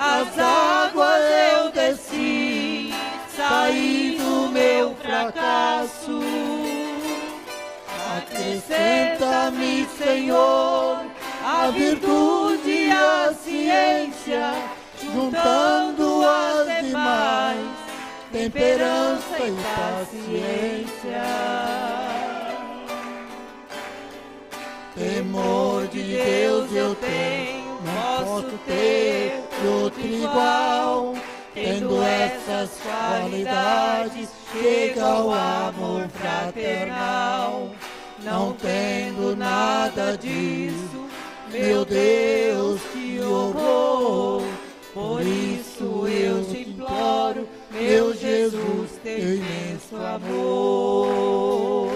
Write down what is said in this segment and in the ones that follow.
as águas eu desci, saí do meu fracasso. Acrescenta-me, Senhor, a virtude e a ciência, juntando as demais, temperança e paciência. Temor de Deus eu tenho, não posso ter outro igual. Tendo essas qualidades, chega ao amor fraternal. Não tendo nada disso, meu Deus, que horror. Por isso eu te imploro, meu Jesus, teu imenso amor.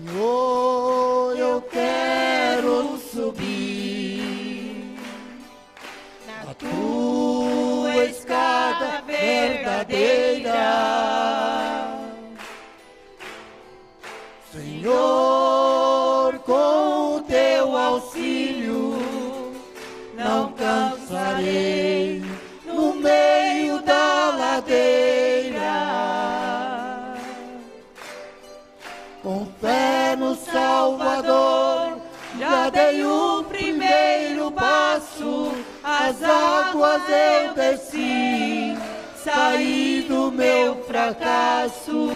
Senhor, eu quero subir na tua escada verdadeira. Senhor, com o teu auxílio, não cansarei no meio da ladeira. Com fé no Salvador, já dei o primeiro passo, as águas eu desci, saí do meu fracasso.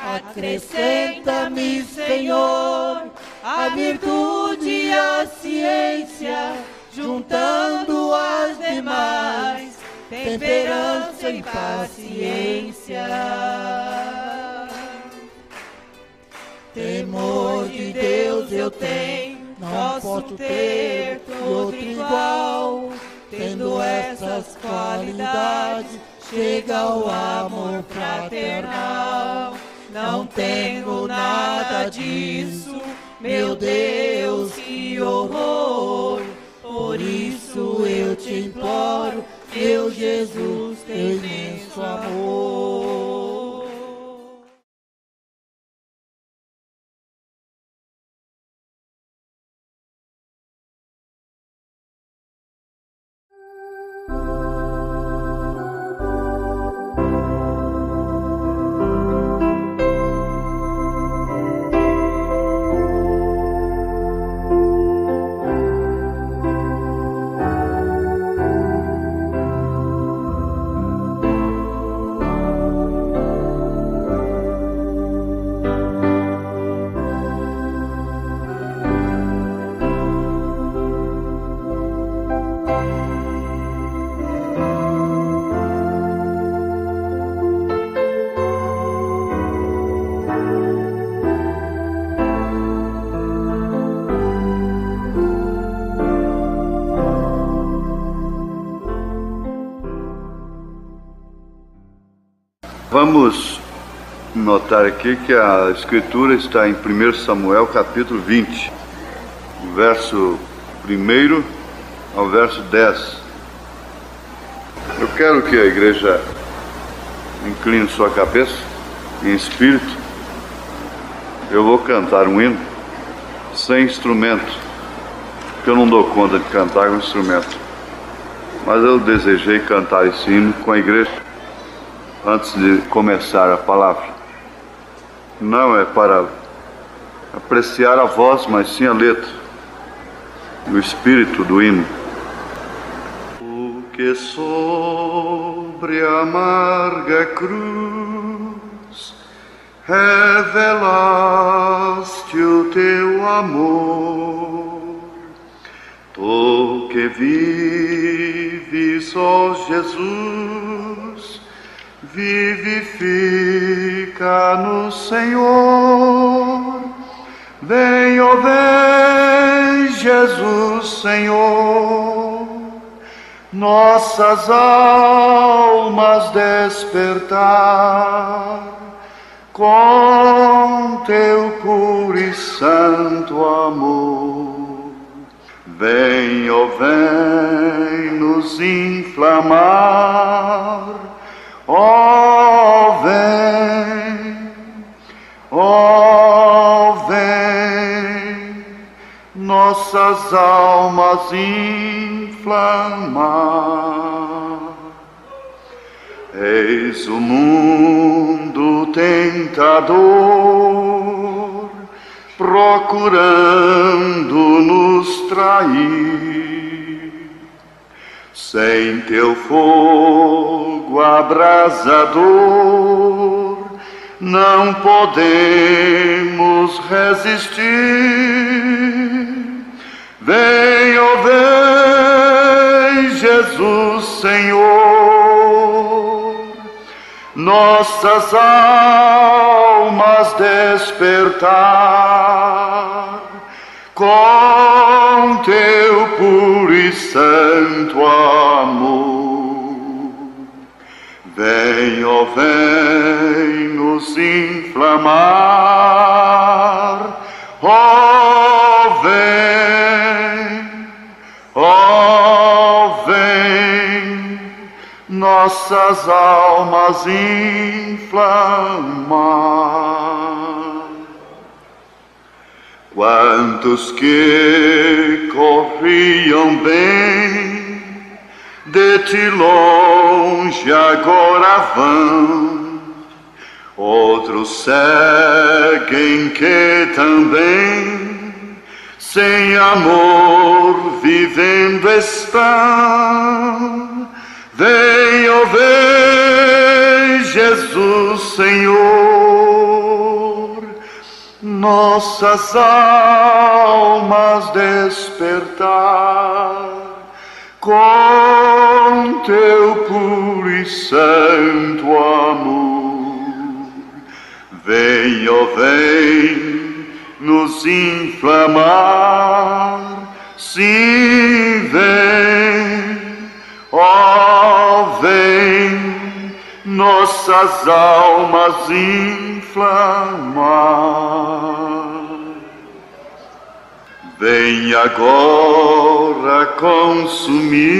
Acrescenta-me, Senhor, a virtude e a ciência, juntando as demais, temperança e paciência. Temor de Deus eu tenho, não posso ter outro igual. Tendo essas qualidades, chega ao amor fraternal. Não tenho nada disso, meu Deus, que horror. Por isso eu te imploro, meu Jesus, teu imenso amor. Vamos notar aqui que a escritura está em 1 Samuel capítulo 20, verso 1 ao verso 10. Eu quero que a igreja incline sua cabeça em espírito. Eu vou cantar um hino sem instrumento, porque eu não dou conta de cantar com instrumento. Mas eu desejei cantar esse hino com a igreja antes de começar a palavra. Não é para apreciar a voz, mas sim a letra, o espírito do hino. Porque sobre a amarga cruz revelaste o teu amor, tu que vives, ó Jesus, vivifica no Senhor. Vem, ó vem, Jesus Senhor, nossas almas despertar com teu puro e santo amor. Vem, ó vem, nos nos inflamar. Ó, vem, nossas almas inflamar. Eis o mundo tentador, procurando nos trair. Sem teu fogo abrasador, não podemos resistir. Vem, ó, vem, Jesus Senhor, nossas almas despertar com teu puro e santo amor. Vem, ó, vem nos inflamar. Ó, vem, nossas almas inflamar. Quantos que corriam bem, de ti longe agora vão. Outros seguem que também, sem amor vivendo estão. Vem, ó, vem, Jesus Senhor, nossas almas despertar com teu puro e santo amor. Vem, ó, vem nos inflamar. Sim, vem, ó, vem nossas almas inflamar. Vem agora consumir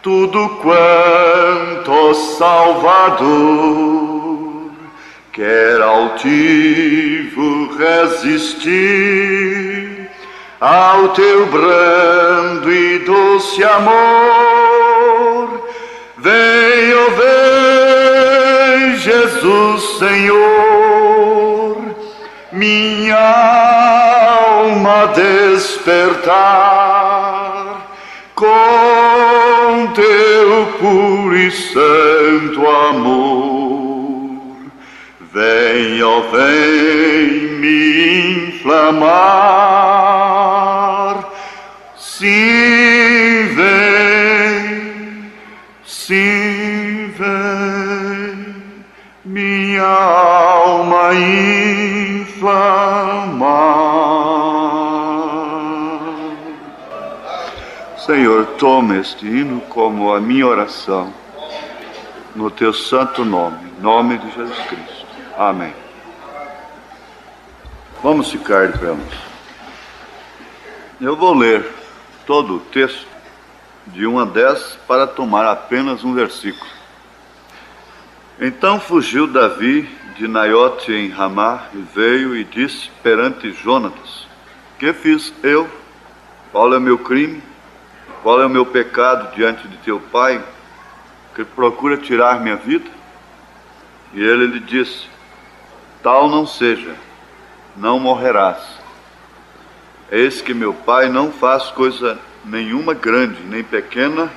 tudo quanto, ó Salvador, quer altivo resistir ao teu brando e doce amor. Vem, ó, vem, Jesus Senhor, minha alma despertar com teu puro e santo amor. Vem, ó, vem me inflamar. Sim, vem, minha alma inflamar. Senhor, toma este hino como a minha oração, no teu santo nome, em nome de Jesus Cristo. Amém. Vamos ficar de pé. Eu vou ler todo o texto de 1 a 10 para tomar apenas um versículo. Então fugiu Davi de Naiote em Ramá e veio e disse perante Jonatas: que fiz eu? Qual é o meu crime? Qual é o meu pecado diante de teu pai, que procura tirar minha vida? E ele lhe disse: tal não seja, não morrerás. Eis que meu pai não faz coisa nenhuma grande, nem pequena,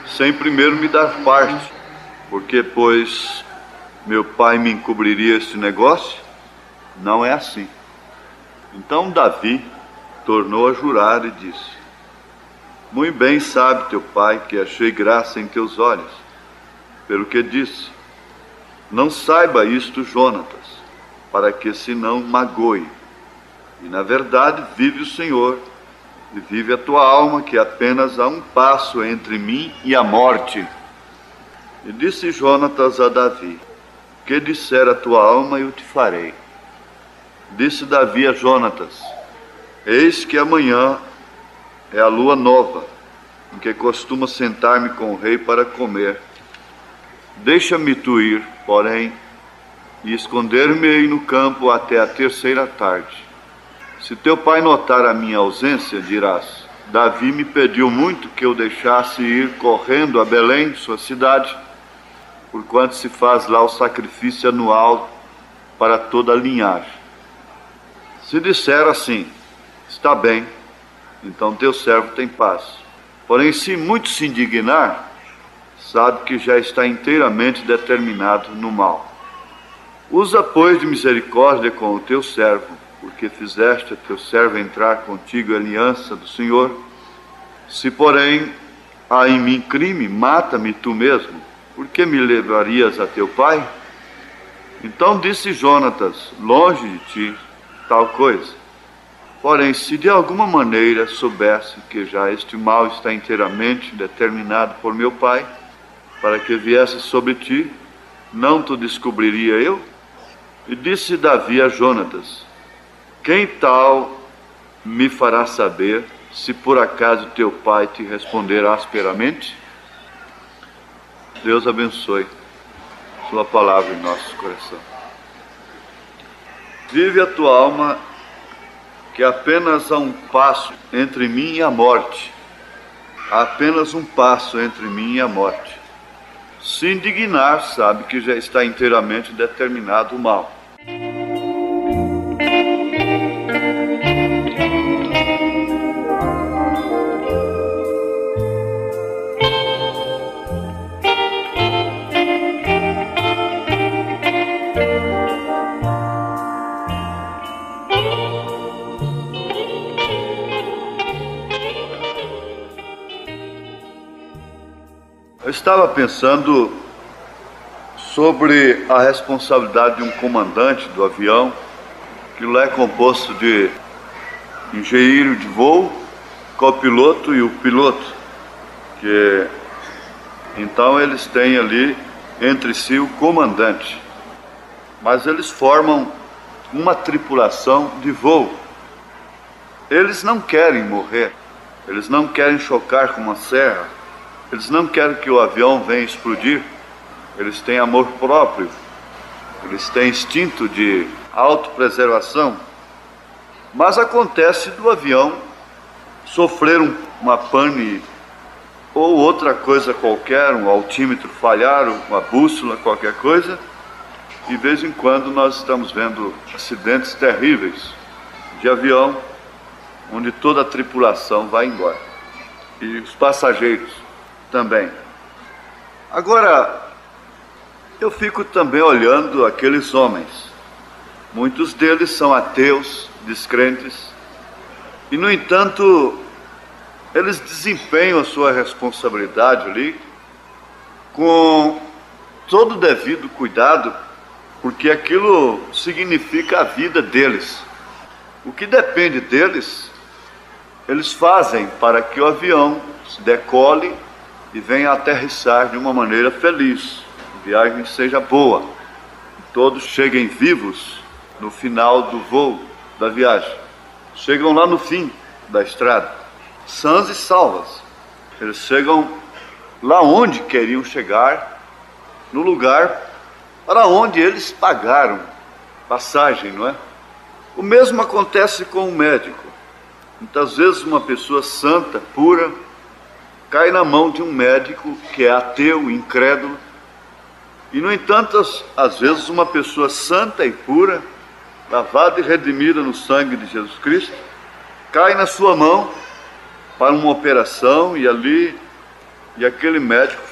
sem primeiro me dar parte. Porque, pois, meu pai me encobriria este negócio? Não é assim. Então Davi tornou a jurar e disse: muito bem sabe teu pai que achei graça em teus olhos. Pelo que disse: não saiba isto Jonatas, para que se não magoe. E na verdade vive o Senhor, e vive a tua alma, que apenas há um passo entre mim e a morte. E disse Jonatas a Davi: que disser a tua alma eu te farei. Disse Davi a Jonatas: eis que amanhã é a lua nova, em que costumo sentar-me com o rei para comer. Deixa-me tu ir, porém, e esconder-me-ei no campo até a terceira tarde. Se teu pai notar a minha ausência, dirás: Davi me pediu muito que eu deixasse ir correndo a Belém, sua cidade, porquanto se faz lá o sacrifício anual para toda a linhagem. Se disser assim: está bem, então teu servo tem paz. Porém, se muito se indignar, sabe que já está inteiramente determinado no mal. Usa, pois, de misericórdia com o teu servo, porque fizeste a teu servo entrar contigo em aliança do Senhor. Se, porém, há em mim crime, mata-me tu mesmo. Por que me levarias a teu pai? Então disse Jonatas: longe de ti tal coisa. Porém, se de alguma maneira soubesse que já este mal está inteiramente determinado por meu pai, para que viesse sobre ti, não te descobriria eu? E disse Davi a Jonatas: quem tal me fará saber, se por acaso teu pai te responder asperamente? Deus abençoe sua palavra em nosso coração. Vive a tua alma, que apenas há um passo entre mim e a morte. Há apenas um passo entre mim e a morte. Se indignar, sabe que já está inteiramente determinado o mal. Eu estava pensando sobre a responsabilidade de um comandante do avião, que lá é composto de engenheiro de voo, copiloto e o piloto, que então eles têm ali entre si o comandante, mas eles formam uma tripulação de voo. Eles não querem morrer, eles não querem chocar com uma serra, eles não querem que o avião venha explodir. Eles têm amor próprio, eles têm instinto de autopreservação. Mas acontece do avião sofrer uma pane ou outra coisa qualquer, um altímetro falhar, uma bússola, qualquer coisa. De vez em quando nós estamos vendo acidentes terríveis de avião, onde toda a tripulação vai embora. E os passageiros também. Agora, eu fico também olhando aqueles homens. Muitos deles são ateus, descrentes, e no entanto, eles desempenham a sua responsabilidade ali com todo o devido cuidado, porque aquilo significa a vida deles. O que depende deles, eles fazem para que o avião se decole e venha aterrissar de uma maneira feliz, a viagem seja boa, todos cheguem vivos no final do voo, da viagem. Chegam lá no fim da estrada, sãs e salvas. Eles chegam lá onde queriam chegar, no lugar para onde eles pagaram passagem, não é? O mesmo acontece com o médico. Muitas vezes uma pessoa santa, pura, cai na mão de um médico que é ateu, incrédulo. E, no entanto, às vezes uma pessoa santa e pura, lavada e redimida no sangue de Jesus Cristo, cai na sua mão para uma operação e aquele médico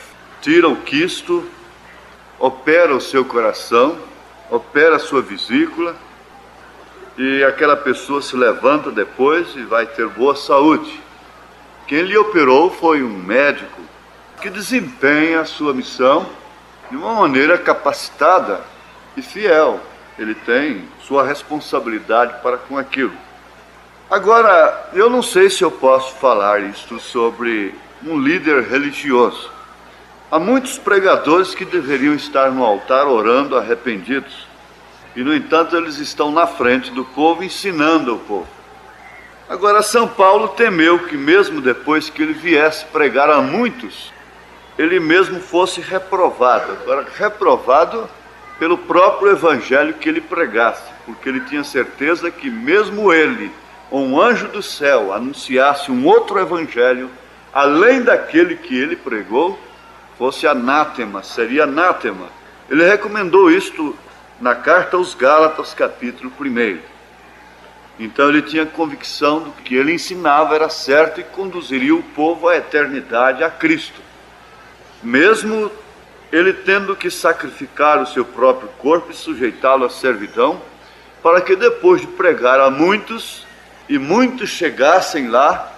tira o quisto, opera o seu coração, opera a sua vesícula, e aquela pessoa se levanta depois e vai ter boa saúde. Quem lhe operou foi um médico que desempenha a sua missão de uma maneira capacitada e fiel. Ele tem sua responsabilidade para com aquilo. Agora, eu não sei se eu posso falar isto sobre um líder religioso. Há muitos pregadores que deveriam estar no altar orando arrependidos. E, no entanto, eles estão na frente do povo, ensinando o povo. Agora, São Paulo temeu que mesmo depois que ele viesse pregar a muitos, ele mesmo fosse reprovado. Agora, reprovado pelo próprio evangelho que ele pregasse, porque ele tinha certeza que mesmo ele, ou um anjo do céu, anunciasse um outro evangelho, além daquele que ele pregou, fosse anátema, seria anátema. Ele recomendou isto na carta aos Gálatas, capítulo 1. Então ele tinha convicção do que ele ensinava era certo e conduziria o povo à eternidade, a Cristo. Mesmo ele tendo que sacrificar o seu próprio corpo e sujeitá-lo à servidão, para que depois de pregar a muitos, e muitos chegassem lá,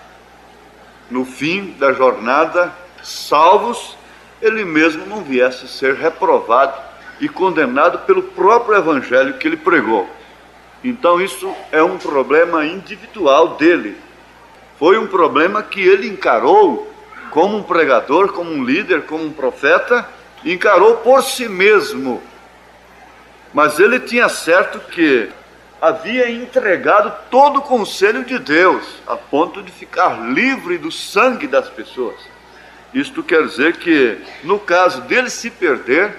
no fim da jornada, salvos, ele mesmo não viesse ser reprovado e condenado pelo próprio evangelho que ele pregou. Então isso é um problema individual dele. Foi um problema que ele encarou como um pregador, como um líder, como um profeta, encarou por si mesmo. Mas ele tinha certo que havia entregado todo o conselho de Deus, a ponto de ficar livre do sangue das pessoas. Isto quer dizer que, no caso dele se perder,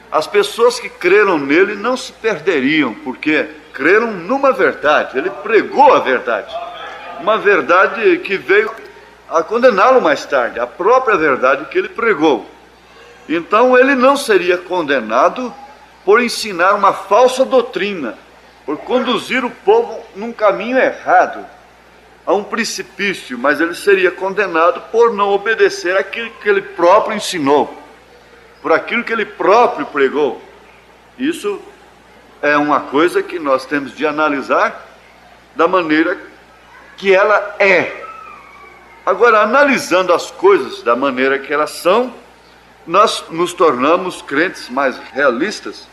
as pessoas que creram nele não se perderiam, porque creram numa verdade. Ele pregou a verdade, uma verdade que veio a condená-lo mais tarde, a própria verdade que ele pregou. Então ele não seria condenado por ensinar uma falsa doutrina, por conduzir o povo num caminho errado, a um precipício, mas ele seria condenado por não obedecer aquilo que ele próprio ensinou, por aquilo que ele próprio pregou. Isso é uma coisa que nós temos de analisar da maneira que ela é. Agora, analisando as coisas da maneira que elas são, nós nos tornamos crentes mais realistas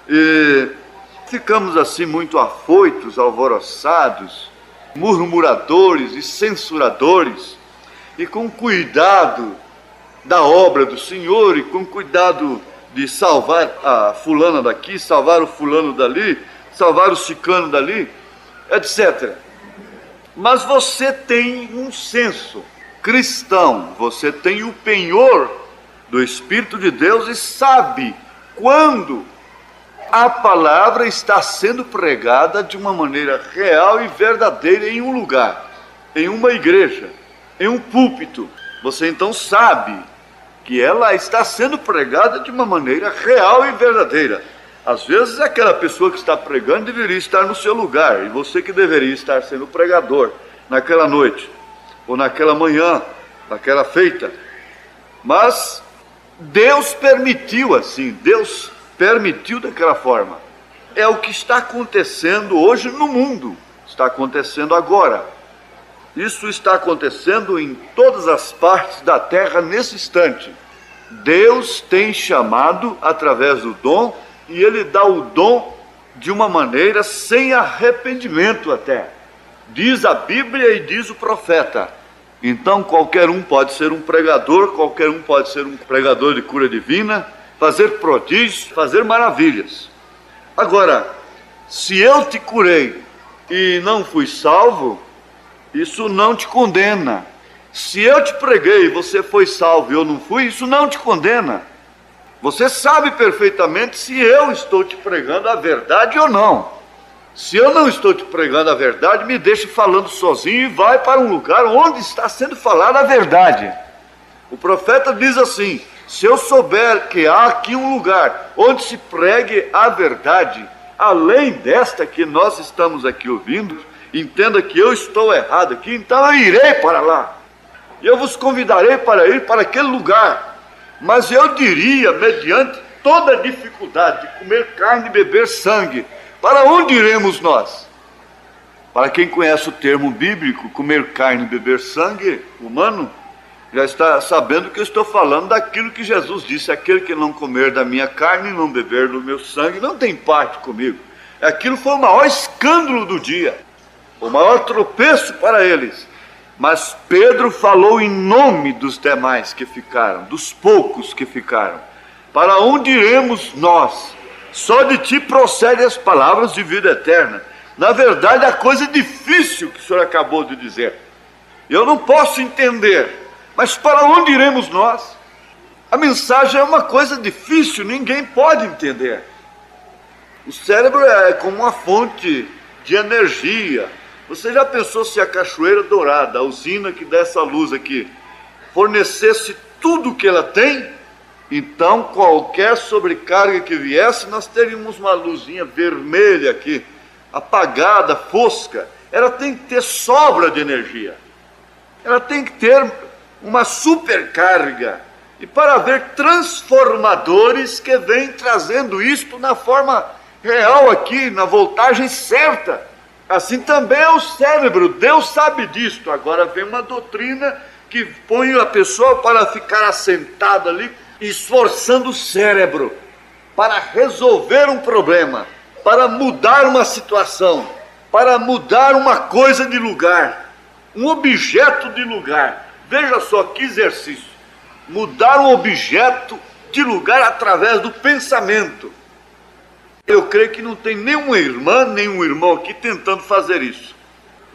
e ficamos assim muito afoitos, alvoroçados, murmuradores e censuradores, e com cuidado da obra do Senhor, e com cuidado de salvar a fulana daqui, salvar o fulano dali, salvar o ciclano dali, etc. Mas você tem um senso cristão, você tem o penhor do Espírito de Deus e sabe quando a palavra está sendo pregada de uma maneira real e verdadeira em um lugar, em uma igreja, em um púlpito. Você então sabe que ela está sendo pregada de uma maneira real e verdadeira. Às vezes aquela pessoa que está pregando deveria estar no seu lugar, e você que deveria estar sendo pregador naquela noite, ou naquela manhã, naquela feita. Mas Deus permitiu assim, Deus permitiu daquela forma. É o que está acontecendo hoje no mundo, está acontecendo agora. Isso está acontecendo em todas as partes da terra nesse instante. Deus tem chamado através do dom, e Ele dá o dom de uma maneira sem arrependimento até. Diz a Bíblia e diz o profeta. Então qualquer um pode ser um pregador, qualquer um pode ser um pregador de cura divina, fazer prodígios, fazer maravilhas. Agora, se eu te curei e não fui salvo, isso não te condena. Se eu te preguei e você foi salvo e eu não fui, isso não te condena. Você sabe perfeitamente se eu estou te pregando a verdade ou não. Se eu não estou te pregando a verdade, me deixe falando sozinho e vai para um lugar onde está sendo falada a verdade. O profeta diz assim: se eu souber que há aqui um lugar onde se pregue a verdade, além desta que nós estamos aqui ouvindo, entenda que eu estou errado aqui, então eu irei para lá. E eu vos convidarei para ir para aquele lugar. Mas eu diria, mediante toda a dificuldade de comer carne e beber sangue, para onde iremos nós? Para quem conhece o termo bíblico, comer carne e beber sangue humano, já está sabendo que eu estou falando daquilo que Jesus disse: aquele que não comer da minha carne e não beber do meu sangue não tem parte comigo. Aquilo foi o maior escândalo do dia, o maior tropeço para eles. Mas Pedro falou em nome dos demais que ficaram, dos poucos que ficaram. Para onde iremos nós? Só de ti procedem as palavras de vida eterna. Na verdade, a coisa difícil que o senhor acabou de dizer. Eu não posso entender, mas para onde iremos nós? A mensagem é uma coisa difícil, ninguém pode entender. O cérebro é como uma fonte de energia. Você já pensou se a Cachoeira Dourada, a usina que dá essa luz aqui, fornecesse tudo o que ela tem? Então, qualquer sobrecarga que viesse, nós teríamos uma luzinha vermelha aqui, apagada, fosca. Ela tem que ter sobra de energia. Ela tem que ter uma supercarga. E para haver transformadores que vêm trazendo isto na forma real aqui, na voltagem certa. Assim também é o cérebro, Deus sabe disto. Agora vem uma doutrina que põe a pessoa para ficar assentada ali, esforçando o cérebro para resolver um problema, para mudar uma situação, para mudar uma coisa de lugar, um objeto de lugar. Veja só que exercício. Mudar um objeto de lugar através do pensamento. Eu creio que não tem nenhuma irmã, nenhum irmão aqui tentando fazer isso.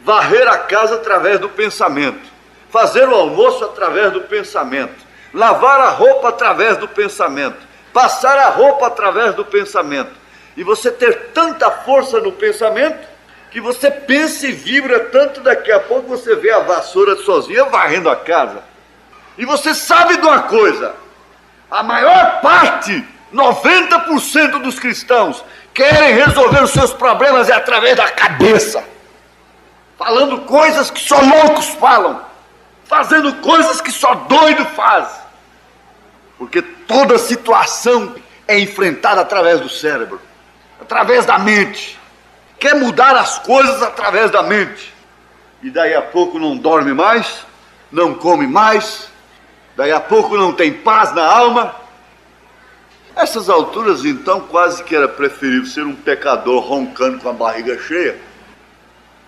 Varrer a casa através do pensamento. Fazer o almoço através do pensamento. Lavar a roupa através do pensamento. Passar a roupa através do pensamento. E você ter tanta força no pensamento que você pensa e vibra tanto, daqui a pouco você vê a vassoura sozinha varrendo a casa. E você sabe de uma coisa, a maior parte, 90% dos cristãos, querem resolver os seus problemas através da cabeça, falando coisas que só loucos falam, fazendo coisas que só doido faz, porque toda situação é enfrentada através do cérebro, através da mente. Quer mudar as coisas através da mente, e daí a pouco não dorme mais, não come mais, daí a pouco não tem paz na alma. Essas alturas, então, quase que era preferível ser um pecador roncando com a barriga cheia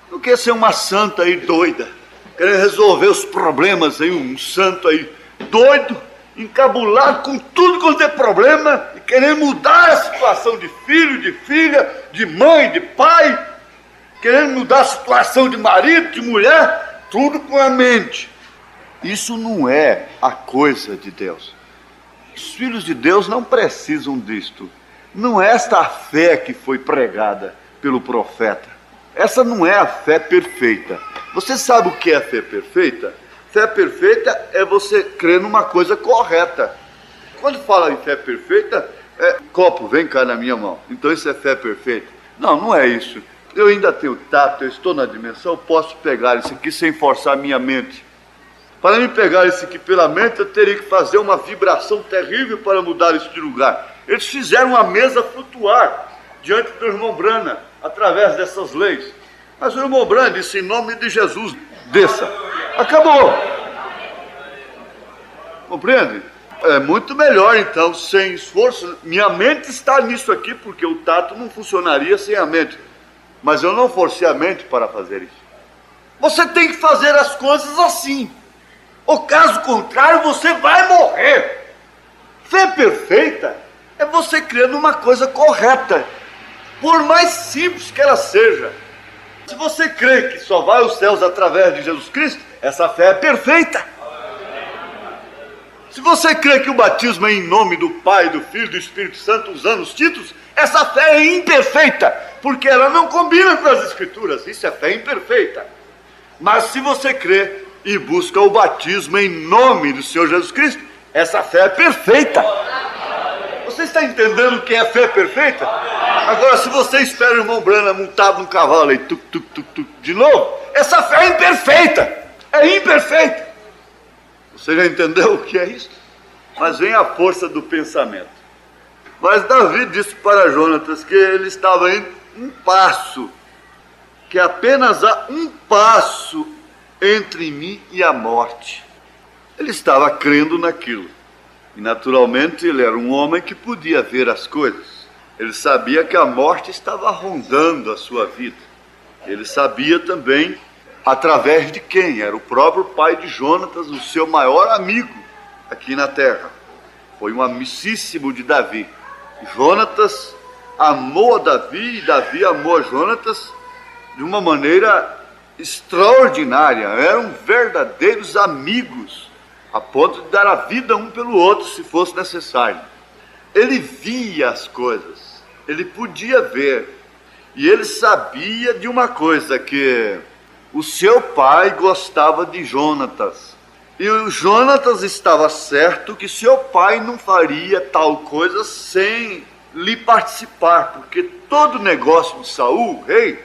do que ser uma santa aí doida, querendo resolver os problemas aí, um santo aí doido, encabulado com tudo quanto é problema e querendo mudar a situação de filho, de filha, de mãe, de pai, querendo mudar a situação de marido, de mulher, tudo com a mente. Isso não é a coisa de Deus. Os filhos de Deus não precisam disto. Não é esta a fé que foi pregada pelo profeta. Essa não é a fé perfeita. Você sabe o que é a fé perfeita? Fé perfeita é você crer numa coisa correta. Quando fala em fé perfeita, copo, vem cá na minha mão. Então isso é fé perfeita? Não, não é isso. Eu ainda tenho tato, eu estou na dimensão, eu posso pegar isso aqui sem forçar a minha mente. Para me pegar isso aqui pela mente, eu teria que fazer uma vibração terrível para mudar isso de lugar. Eles fizeram uma mesa flutuar diante do irmão Brana, através dessas leis. Mas o irmão Brana disse, em nome de Jesus, desça. Acabou. Compreende? É muito melhor, então, sem esforço. Minha mente está nisso aqui, porque o tato não funcionaria sem a mente. Mas eu não forcei a mente para fazer isso. Você tem que fazer as coisas assim. O caso contrário, você vai morrer. Fé perfeita é você crer numa coisa correta, por mais simples que ela seja. Se você crê que só vai aos céus através de Jesus Cristo, essa fé é perfeita. Se você crê que o batismo é em nome do Pai, do Filho e do Espírito Santo, usando os títulos, essa fé é imperfeita, porque ela não combina com as Escrituras. Isso é fé imperfeita. Mas se você crê e busca o batismo em nome do Senhor Jesus Cristo, essa fé é perfeita. Você está entendendo o que é fé perfeita? Agora, se você espera o irmão Brana montado num cavalo aí, tuc, tuc, tuc, tuc, de novo, essa fé é imperfeita. É imperfeita. Você já entendeu o que é isso? Mas vem a força do pensamento. Mas Davi disse para Jonatas que ele estava em um passo, que apenas há um passo entre mim e a morte. Ele estava crendo naquilo. E naturalmente ele era um homem que podia ver as coisas. Ele sabia que a morte estava rondando a sua vida. Ele sabia também através de quem? Era o próprio pai de Jonatas, o seu maior amigo aqui na terra. Foi um amicíssimo de Davi. Jonatas amou a Davi e Davi amou a Jonatas, de uma maneira extraordinária. Eram verdadeiros amigos, a ponto de dar a vida um pelo outro se fosse necessário. Ele via as coisas, ele podia ver, e ele sabia de uma coisa, que o seu pai gostava de Jonatas. E o Jonatas estava certo que seu pai não faria tal coisa sem lhe participar, porque todo o negócio de Saul, rei,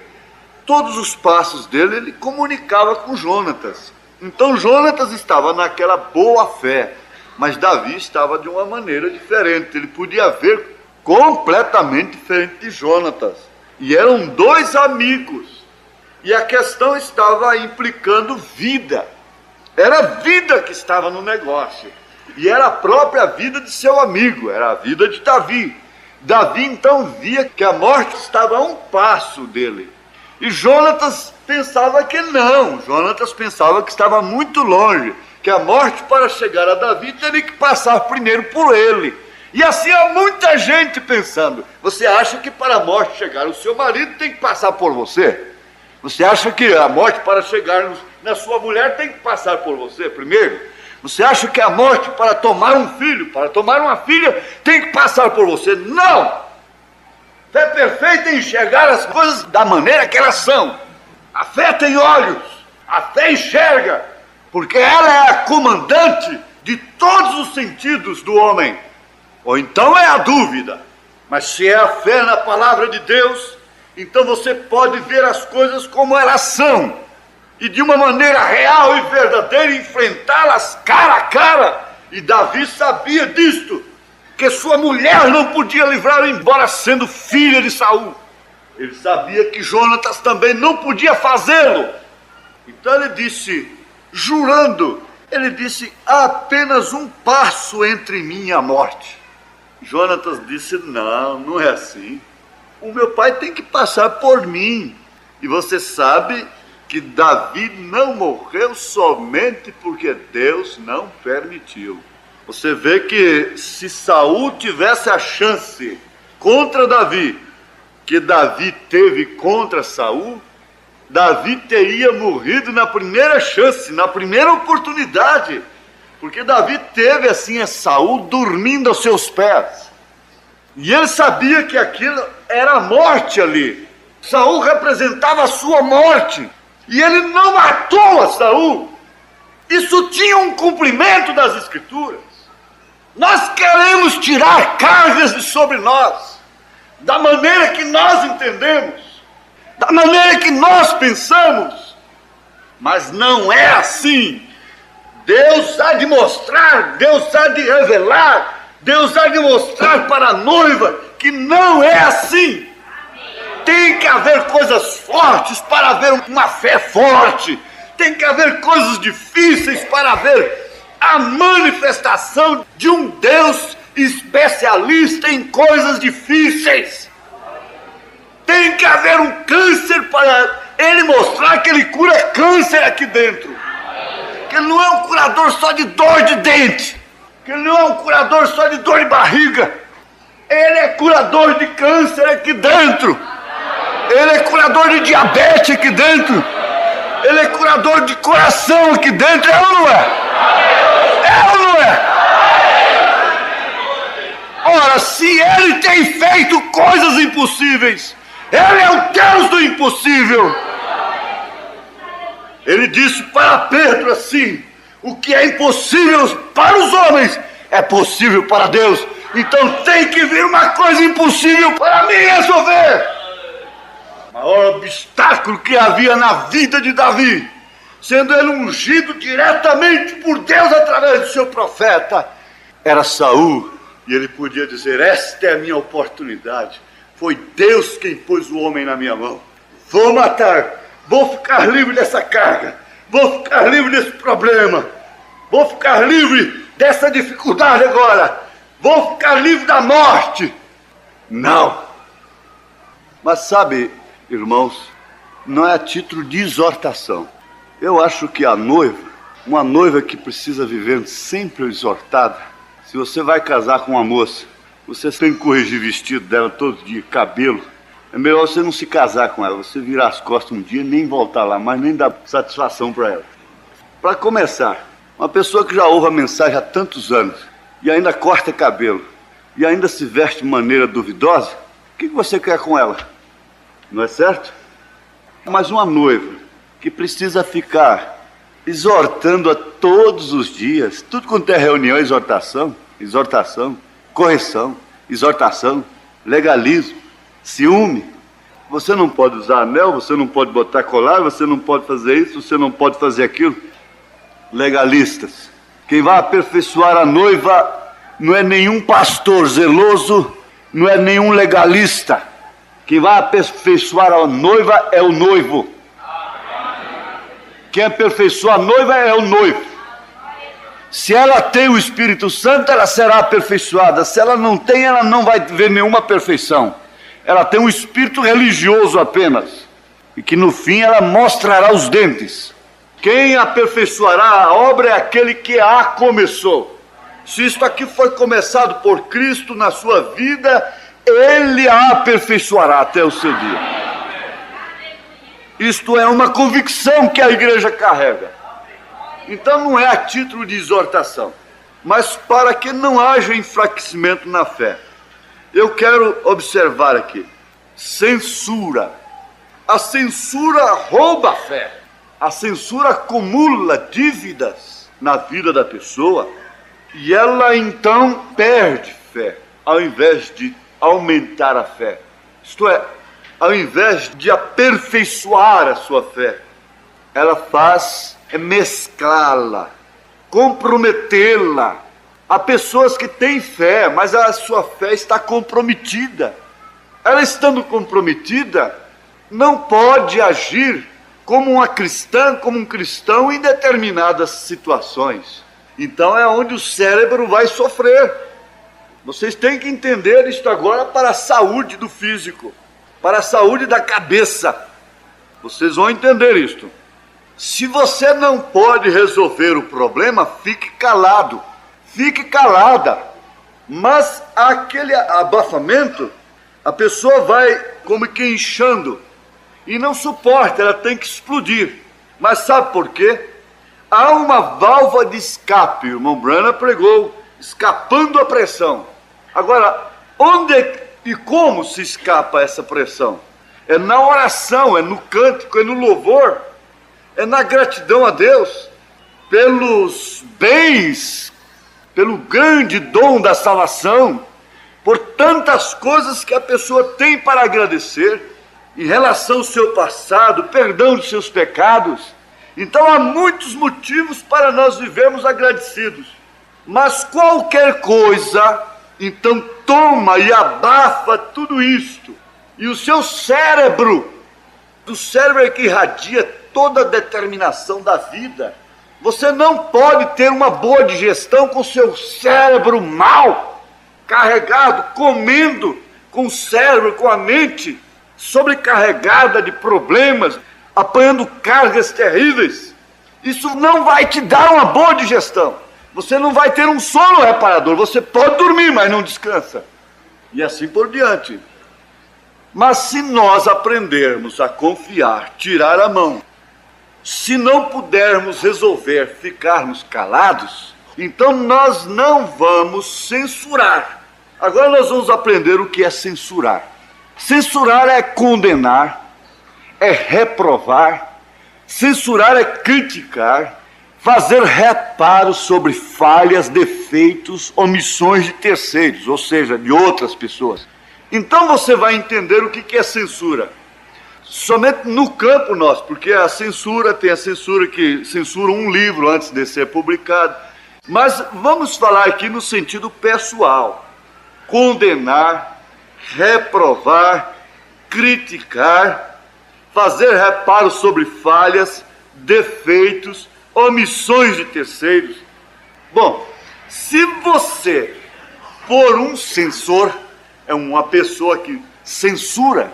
todos os passos dele, ele comunicava com Jonatas. Então Jonatas estava naquela boa fé, mas Davi estava de uma maneira diferente. Ele podia ver completamente diferente de Jonatas. E eram dois amigos. E a questão estava implicando vida. Era a vida que estava no negócio. E era a própria vida de seu amigo, era a vida de Davi. Davi então via que a morte estava a um passo dele. E Jonatas pensava que não. Jonatas pensava que estava muito longe, que a morte para chegar a Davi teria que passar primeiro por ele. E assim há muita gente pensando. Você acha que para a morte chegar o seu marido tem que passar por você? Você acha que a morte para chegar na sua mulher tem que passar por você primeiro? Você acha que a morte para tomar um filho, para tomar uma filha, tem que passar por você? Não! Fé perfeita é enxergar as coisas da maneira que elas são. A fé tem olhos, a fé enxerga, porque ela é a comandante de todos os sentidos do homem. Ou então é a dúvida, mas se é a fé na palavra de Deus, então você pode ver as coisas como elas são, e de uma maneira real e verdadeira enfrentá-las cara a cara. E Davi sabia disto, que sua mulher não podia livrá-lo, embora sendo filha de Saul. Ele sabia que Jonatas também não podia fazê-lo. Então ele disse, jurando, ele disse, há apenas um passo entre mim e a morte. Jonatas disse, não é assim. O meu pai tem que passar por mim. E você sabe que Davi não morreu somente porque Deus não permitiu. Você vê que se Saul tivesse a chance contra Davi, que Davi teve contra Saul, Davi teria morrido na primeira chance, na primeira oportunidade, porque Davi teve assim a Saul dormindo aos seus pés, e ele sabia que aquilo era a morte ali. Saul representava a sua morte, e ele não matou a Saul. Isso tinha um cumprimento das Escrituras. Nós queremos tirar cargas de sobre nós, da maneira que nós entendemos, da maneira que nós pensamos, mas não é assim. Deus há de mostrar, Deus há de revelar, Deus há de mostrar para a noiva que não é assim. Tem que haver coisas fortes para haver uma fé forte, tem que haver coisas difíceis para haver a manifestação de um Deus especialista em coisas difíceis. Tem que haver um câncer para ele mostrar que ele cura câncer aqui dentro. Que ele não é um curador só de dor de dente. Que ele não é um curador só de dor de barriga. Ele é curador de câncer aqui dentro. Ele é curador de diabetes aqui dentro. Ele é curador de coração aqui dentro. É ou não é? É ou não é? Ora, se ele tem feito coisas impossíveis, ele é o Deus do impossível. Ele disse para Pedro assim, o que é impossível para os homens é possível para Deus. Então tem que vir uma coisa impossível para mim resolver. O maior obstáculo que havia na vida de Davi, sendo ele ungido diretamente por Deus através do seu profeta, era Saul. E ele podia dizer, esta é a minha oportunidade. Foi Deus quem pôs o homem na minha mão. Vou matar, vou ficar livre dessa carga, vou ficar livre desse problema, vou ficar livre dessa dificuldade agora, vou ficar livre da morte. Não. Mas sabe, irmãos, não é a título de exortação. Eu acho que a noiva, uma noiva que precisa viver sempre exortada. Se você vai casar com uma moça, você tem que corrigir o vestido dela todo dia, cabelo, É melhor você não se casar com ela, você virar as costas um dia e nem voltar lá, mas nem dar satisfação para ela. Para começar, uma pessoa que já ouve a mensagem há tantos anos e ainda corta cabelo e ainda se veste de maneira duvidosa, o que você quer com ela? Não é certo? Mas uma noiva que precisa ficar exortando a todos os dias, tudo quanto é reunião, exortação, correção, exortação, legalismo, ciúme. Você não pode usar anel, você não pode botar colar, você não pode fazer isso, você não pode fazer aquilo. Legalistas. Quem vai aperfeiçoar a noiva não é nenhum pastor zeloso, não é nenhum legalista. Quem vai aperfeiçoar a noiva é o noivo. Quem aperfeiçoa a noiva é o noivo. Se ela tem o Espírito Santo, ela será aperfeiçoada. Se ela não tem, ela não vai ver nenhuma perfeição. Ela tem um espírito religioso apenas. E que no fim ela mostrará os dentes. Quem aperfeiçoará a obra é aquele que a começou. Se isto aqui foi começado por Cristo na sua vida, Ele a aperfeiçoará até o seu dia. Isto é uma convicção que a igreja carrega. Então não é a título de exortação, mas para que não haja enfraquecimento na fé. Eu quero observar aqui, censura. A censura rouba a fé. A censura acumula dívidas na vida da pessoa e ela então perde fé, ao invés de aumentar a fé. Isto é, ao invés de aperfeiçoar a sua fé, ela faz mesclá-la, comprometê-la. Há pessoas que têm fé, mas a sua fé está comprometida. Ela estando comprometida, não pode agir como uma cristã, como um cristão em determinadas situações. Então é onde o cérebro vai sofrer. Vocês têm que entender isto agora para a saúde do físico, para a saúde da cabeça. Vocês vão entender isto. Se você não pode resolver o problema, fique calado, fique calada. Mas aquele abafamento, a pessoa vai como que inchando e não suporta, ela tem que explodir. Mas sabe por quê? Há uma válvula de escape, o irmão Branham pregou, escapando a pressão. Agora, onde e como se escapa essa pressão? É na oração, é no cântico, é no louvor, é na gratidão a Deus pelos bens, pelo grande dom da salvação, por tantas coisas que a pessoa tem para agradecer em relação ao seu passado, perdão dos seus pecados. Então há muitos motivos para nós vivermos agradecidos. Mas qualquer coisa, então toma e abafa tudo isto. E o seu cérebro, do cérebro é que irradia toda a determinação da vida. Você não pode ter uma boa digestão com seu cérebro mal carregado, comendo com o cérebro, com a mente sobrecarregada de problemas, apanhando cargas terríveis. Isso não vai te dar uma boa digestão. Você não vai ter um sono reparador. Você pode dormir, mas não descansa. E assim por diante. Mas se nós aprendermos a confiar, tirar a mão, se não pudermos resolver ficarmos calados, então nós não vamos censurar. Agora nós vamos aprender o que é censurar. Censurar é condenar, é reprovar, censurar é criticar, fazer reparos sobre falhas, defeitos, omissões de terceiros, ou seja, de outras pessoas. Então você vai entender o que é censura. Somente no campo nosso, porque a censura, tem a censura que censura um livro antes de ser publicado. Mas vamos falar aqui no sentido pessoal. Condenar, reprovar, criticar, fazer reparos sobre falhas, defeitos, omissões de terceiros. Bom, se você for um censor, é uma pessoa que censura,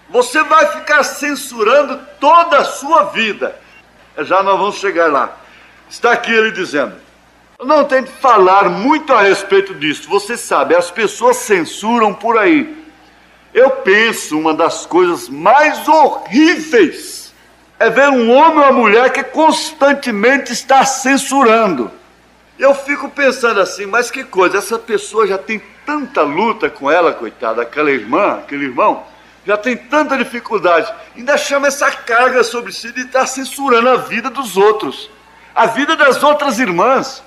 você vai ficar censurando toda a sua vida. Já nós vamos chegar lá. Está aqui ele dizendo, não tem de falar muito a respeito disso. Você sabe, as pessoas censuram por aí. Eu penso, uma das coisas mais horríveis é ver um homem ou uma mulher que constantemente está censurando. Eu fico pensando assim, mas que coisa, essa pessoa já tem tanta luta com ela, coitada, aquela irmã, aquele irmão, já tem tanta dificuldade, ainda chama essa carga sobre si de estar censurando a vida dos outros, a vida das outras irmãs.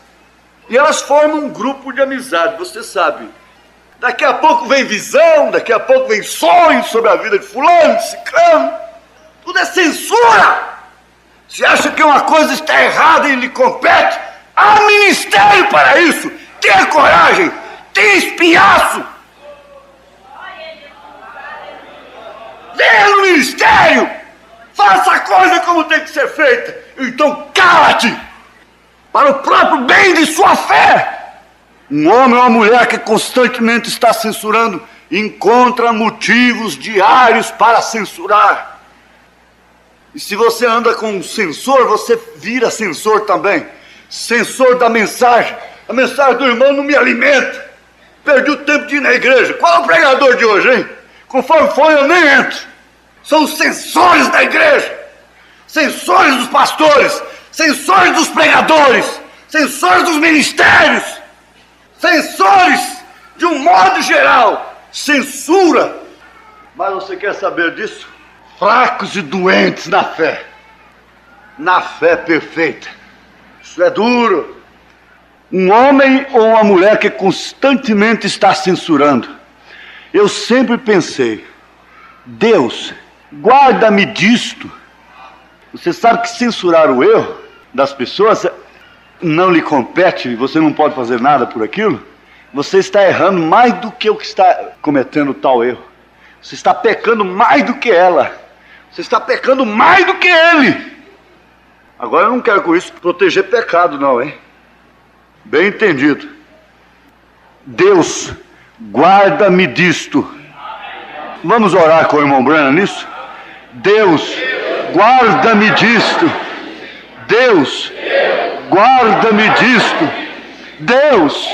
E elas formam um grupo de amizade, você sabe. Daqui a pouco vem visão, daqui a pouco vem sonho sobre a vida de fulano, de ciclano. Tudo é censura. Se acha que uma coisa está errada e lhe compete, há ministério para isso. Tenha coragem, tenha espinhaço. Venha no ministério, faça a coisa como tem que ser feita. Então cala-te, para o próprio bem de sua fé. Um homem ou uma mulher que constantemente está censurando encontra motivos diários para censurar. E se você anda com um censor, você vira censor também. Censor da mensagem. A mensagem do irmão não me alimenta. Perdi o tempo de ir na igreja. Qual é o pregador de hoje, hein? Conforme foi, eu nem entro. São os censores da igreja. Censores dos pastores. Censores dos pregadores. Censores dos ministérios. Censores de um modo geral. Censura. Mas você quer saber disso? Fracos e doentes na fé. Na fé perfeita. Isso é duro. Um homem ou uma mulher que constantemente está censurando. Eu sempre pensei, Deus, guarda-me disto. Você sabe que censurar o erro das pessoas não lhe compete, você não pode fazer nada por aquilo. Você está errando mais do que o que está cometendo tal erro. Você está pecando mais do que ela. Você está pecando mais do que ele. Agora eu não quero com isso proteger pecado não, hein? Bem entendido. Deus, guarda-me disto. Vamos orar com o irmão Branham nisso? Deus, guarda-me disto. Deus, guarda-me disto. Deus,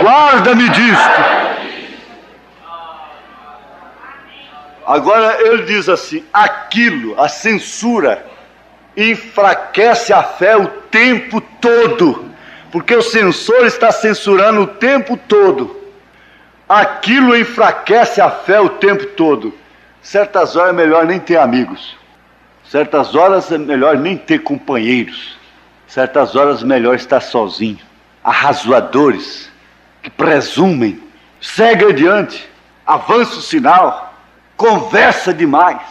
guarda-me disto. Agora ele diz assim, aquilo, a censura, enfraquece a fé o tempo todo. Porque o censor está censurando o tempo todo. Aquilo enfraquece a fé o tempo todo. Certas horas é melhor nem ter amigos. Certas horas é melhor nem ter companheiros. Certas horas é melhor estar sozinho. Arrazoadores que presumem, segue adiante, avança o sinal, conversa demais.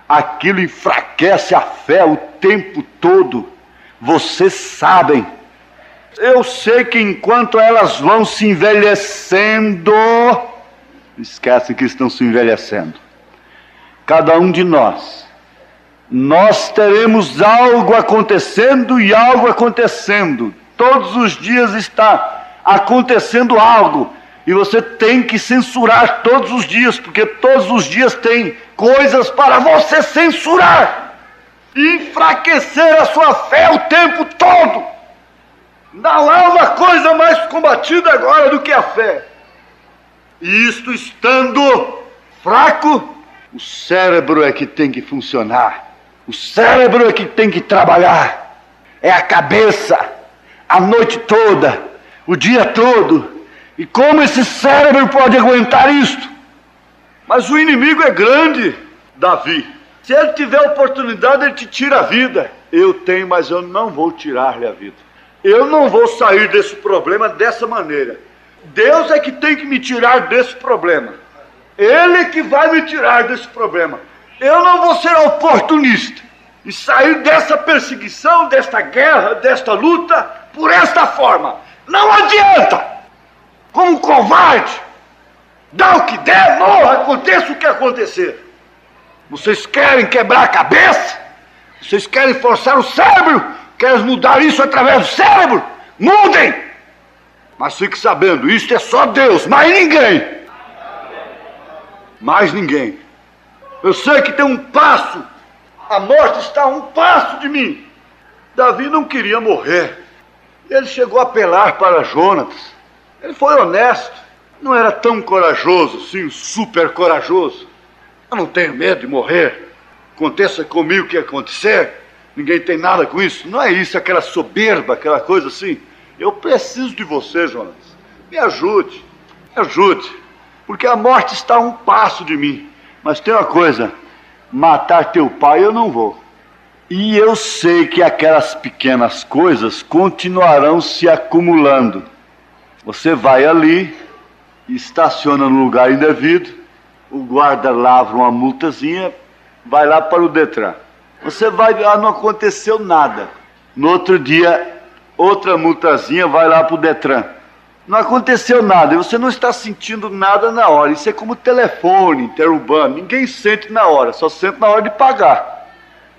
Aquilo enfraquece a fé o tempo todo. Vocês sabem. Eu sei que enquanto elas vão se envelhecendo, esquecem que estão se envelhecendo. Cada um de nós teremos algo acontecendo e algo acontecendo. Todos os dias está acontecendo algo. E você tem que censurar todos os dias, porque todos os dias tem coisas para você censurar. Enfraquecer a sua fé o tempo todo. Não há uma coisa mais combatida agora do que a fé. E isto estando fraco, o cérebro é que tem que funcionar. O cérebro é que tem que trabalhar. É a cabeça, a noite toda, o dia todo. E como esse cérebro pode aguentar isto? Mas o inimigo é grande, Davi. Se ele tiver oportunidade, ele te tira a vida. Eu tenho, mas eu não vou tirar-lhe a vida. Eu não vou sair desse problema dessa maneira. Deus é que tem que me tirar desse problema. Ele é que vai me tirar desse problema. Eu não vou ser oportunista e sair dessa perseguição, desta guerra, desta luta, por esta forma. Não adianta! Como covarde, dá o que der, morra, aconteça o que acontecer. Vocês querem quebrar a cabeça? Vocês querem forçar o cérebro? Querem mudar isso através do cérebro? Mudem! Mas fique sabendo, isso é só Deus, mais ninguém. Mais ninguém. Eu sei que tem um passo, a morte está a um passo de mim. Davi não queria morrer. Ele chegou a apelar para Jonatas. Ele foi honesto. Não era tão corajoso, sim, super corajoso. Eu não tenho medo de morrer. Aconteça comigo o que acontecer, ninguém tem nada com isso. Não é isso, aquela soberba, aquela coisa assim. Eu preciso de você, Jonas. Me ajude, me ajude. Porque a morte está a um passo de mim. Mas tem uma coisa, matar teu pai eu não vou. E eu sei que aquelas pequenas coisas continuarão se acumulando. Você vai ali, estaciona no lugar indevido, o guarda lavra uma multazinha, vai lá para o Detran. Você vai, não aconteceu nada. No outro dia, outra multazinha, vai lá para o Detran. Não aconteceu nada, e você não está sentindo nada na hora. Isso é como telefone interurbano, ninguém sente na hora, só sente na hora de pagar.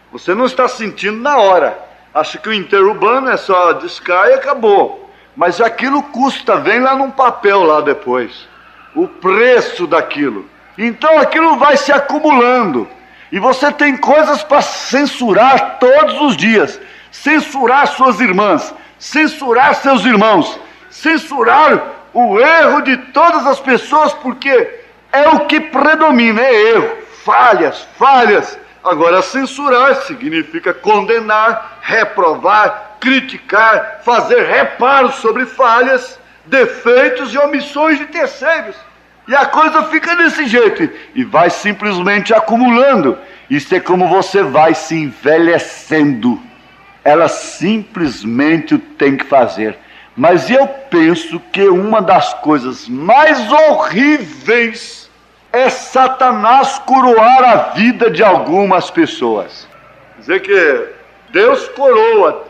Você não está sentindo na hora. Acha que o interurbano é só discar e acabou. Mas aquilo custa, vem lá num papel lá depois. O preço daquilo. Então aquilo vai se acumulando. E você tem coisas para censurar todos os dias. Censurar suas irmãs. Censurar seus irmãos. Censurar o erro de todas as pessoas, porque é o que predomina, é erro. Falhas. Agora, censurar significa condenar, reprovar, criticar, fazer reparos sobre falhas, defeitos e omissões de terceiros. E a coisa fica desse jeito, e vai simplesmente acumulando. Isso é como você vai se envelhecendo. Ela simplesmente o tem que fazer. Mas eu penso que uma das coisas mais horríveis é Satanás coroar a vida de algumas pessoas. Dizer que Deus coroa,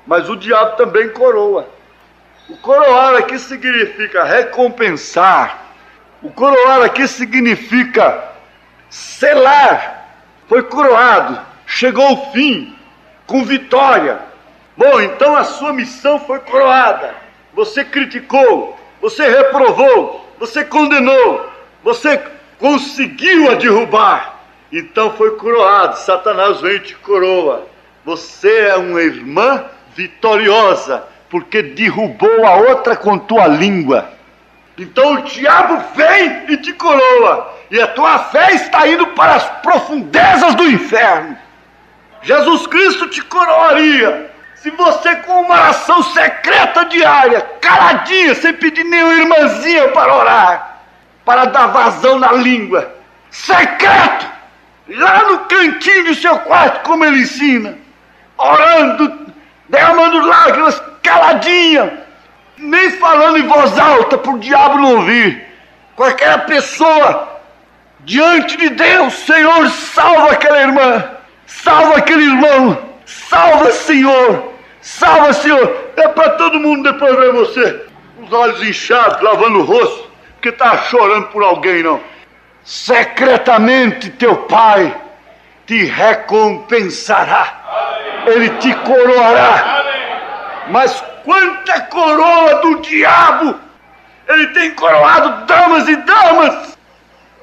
mas o diabo também coroa. O coroar aqui significa recompensar. O coroar aqui significa selar. Foi coroado, chegou o fim, com vitória. Bom, então a sua missão foi coroada. Você criticou, você reprovou, você condenou, você conseguiu a derrubar. Então foi coroado. Satanás vem e te coroa. Você é uma irmã vitoriosa, porque derrubou a outra com tua língua. Então o diabo vem e te coroa. E a tua fé está indo para as profundezas do inferno. Jesus Cristo te coroaria se você, com uma oração secreta diária, caladinha, sem pedir nenhuma irmãzinha para orar, para dar vazão na língua, secreto, lá no cantinho do seu quarto, como ele ensina, orando, derramando lágrimas, caladinha, nem falando em voz alta para o diabo não ouvir. Qualquer pessoa diante de Deus: Senhor, salva aquela irmã, salva aquele irmão, salva, Senhor, salva, Senhor. É para todo mundo depois ver você, os olhos inchados, lavando o rosto, porque está chorando por alguém, não. Secretamente teu Pai te recompensará. Ele te coroará. Mas quanta coroa do diabo! Ele tem coroado damas e damas.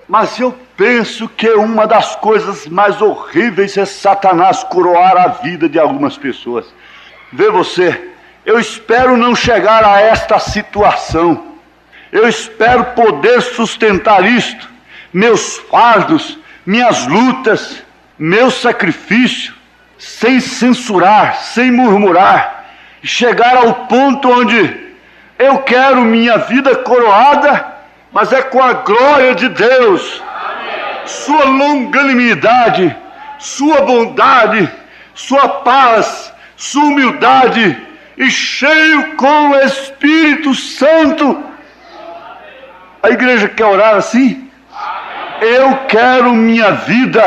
Mas eu penso que uma das coisas mais horríveis é Satanás coroar a vida de algumas pessoas. Vê você, eu espero não chegar a esta situação. Eu espero poder sustentar isto, meus fardos, minhas lutas, meu sacrifício, sem censurar, sem murmurar, chegar ao ponto onde eu quero minha vida coroada, mas é com a glória de Deus. Amém. Sua longanimidade, sua bondade, sua paz, sua humildade, e cheio com o Espírito Santo. A igreja quer orar assim? Eu quero minha vida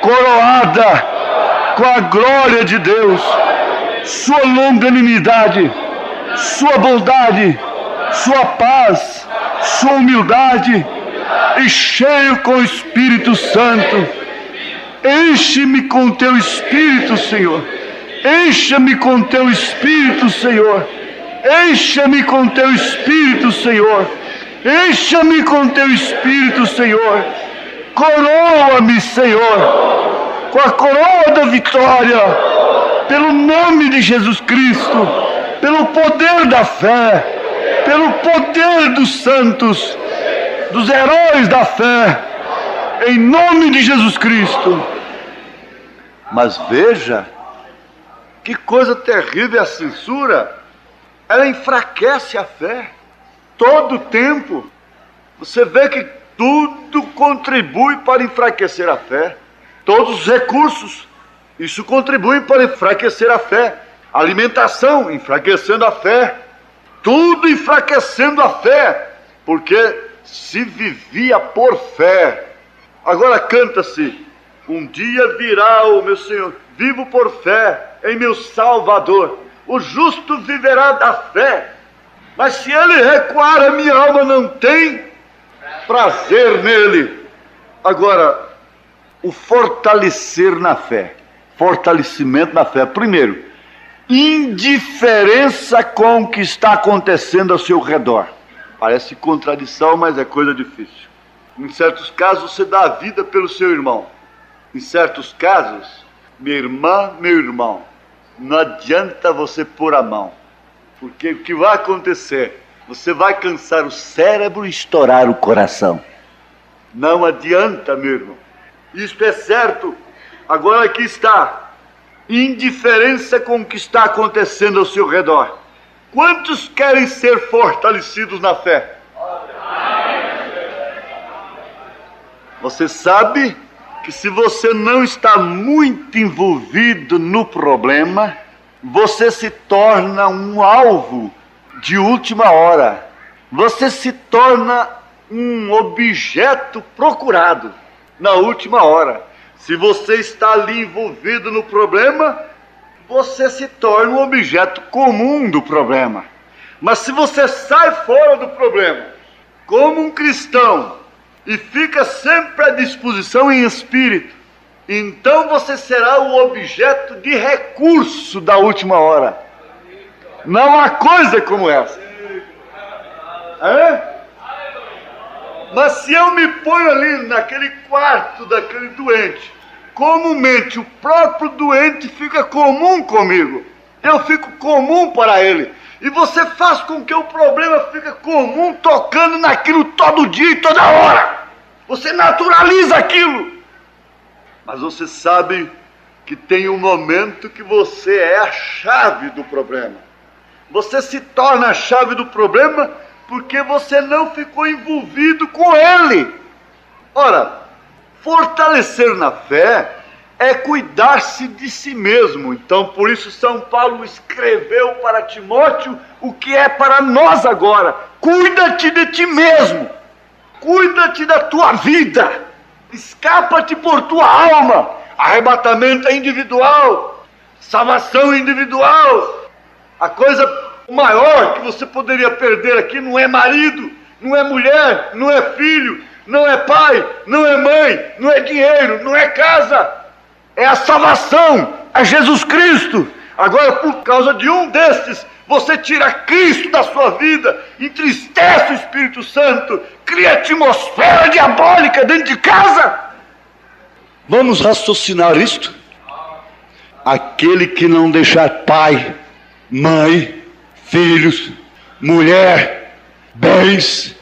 coroada com a glória de Deus, sua longanimidade, sua bondade, sua paz, sua humildade, e cheio com o Espírito Santo. Enche-me com teu Espírito, Senhor. Encha-me com teu Espírito, Senhor. Encha-me com teu Espírito, Senhor. Encha-me com teu Espírito, Senhor. Coroa-me, Senhor, com a coroa da vitória, pelo nome de Jesus Cristo, pelo poder da fé, pelo poder dos santos, dos heróis da fé. em nome de Jesus Cristo. Mas veja, que coisa terrível é a censura. Ela enfraquece a fé. Todo o tempo. Você vê que tudo contribui para enfraquecer a fé. Todos os recursos, isso contribui para enfraquecer a fé. Alimentação, enfraquecendo a fé. Tudo enfraquecendo a fé. Porque se vivia por fé. Agora canta-se: um dia virá o meu Senhor, vivo por fé em meu Salvador. O justo viverá da fé. Mas se ele recuar, a minha alma não tem prazer nele. Agora, o fortalecer na fé. Fortalecimento na fé. Primeiro, indiferença com o que está acontecendo ao seu redor. Parece contradição, mas é coisa difícil. Em certos casos, você dá a vida pelo seu irmão. Em certos casos, minha irmã, meu irmão, não adianta você pôr a mão. Porque o que vai acontecer? Você vai cansar o cérebro e estourar o coração. Não adianta, meu irmão. Isto é certo. Agora aqui está. Indiferença com o que está acontecendo ao seu redor. Quantos querem ser fortalecidos na fé? Você sabe que se você não está muito envolvido no problema, você se torna um alvo de última hora. Você se torna um objeto procurado na última hora. Se você está ali envolvido no problema, você se torna um objeto comum do problema. Mas se você sai fora do problema, como um cristão, e fica sempre à disposição em espírito, então você será o objeto de recurso da última hora. Não há coisa como essa. Mas se eu me ponho ali naquele quarto daquele doente, comumente o próprio doente fica comum comigo. Eu fico comum para ele. E você faz com que o problema fique comum, tocando naquilo todo dia e toda hora. Você naturaliza aquilo. Mas você sabe que tem um momento que você é a chave do problema. Você se torna a chave do problema porque você não ficou envolvido com ele. Ora, fortalecer na fé é cuidar-se de si mesmo. Então, por isso São Paulo escreveu para Timóteo o que é para nós agora. Cuida-te de ti mesmo. Cuida-te da tua vida. Escapa-te por tua alma. Arrebatamento é individual. Salvação é individual. A coisa maior que você poderia perder aqui não é marido, não é mulher, não é filho, não é pai, não é mãe, não é dinheiro, não é casa. É a salvação, é Jesus Cristo. Agora, por causa de um destes, você tira Cristo da sua vida, entristece o Espírito Santo, cria atmosfera diabólica dentro de casa. Vamos raciocinar isto? Aquele que não deixar pai, mãe, filhos, mulher, bens,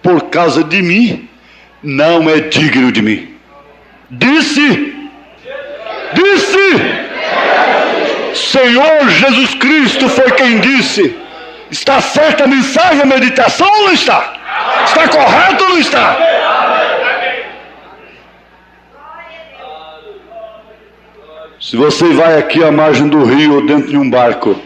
por causa de mim, não é digno de mim. Disse, Senhor Jesus Cristo foi quem disse. Está certa a mensagem, a meditação ou não está? Está correto ou não está? Se você vai aqui à margem do rio ou dentro de um barco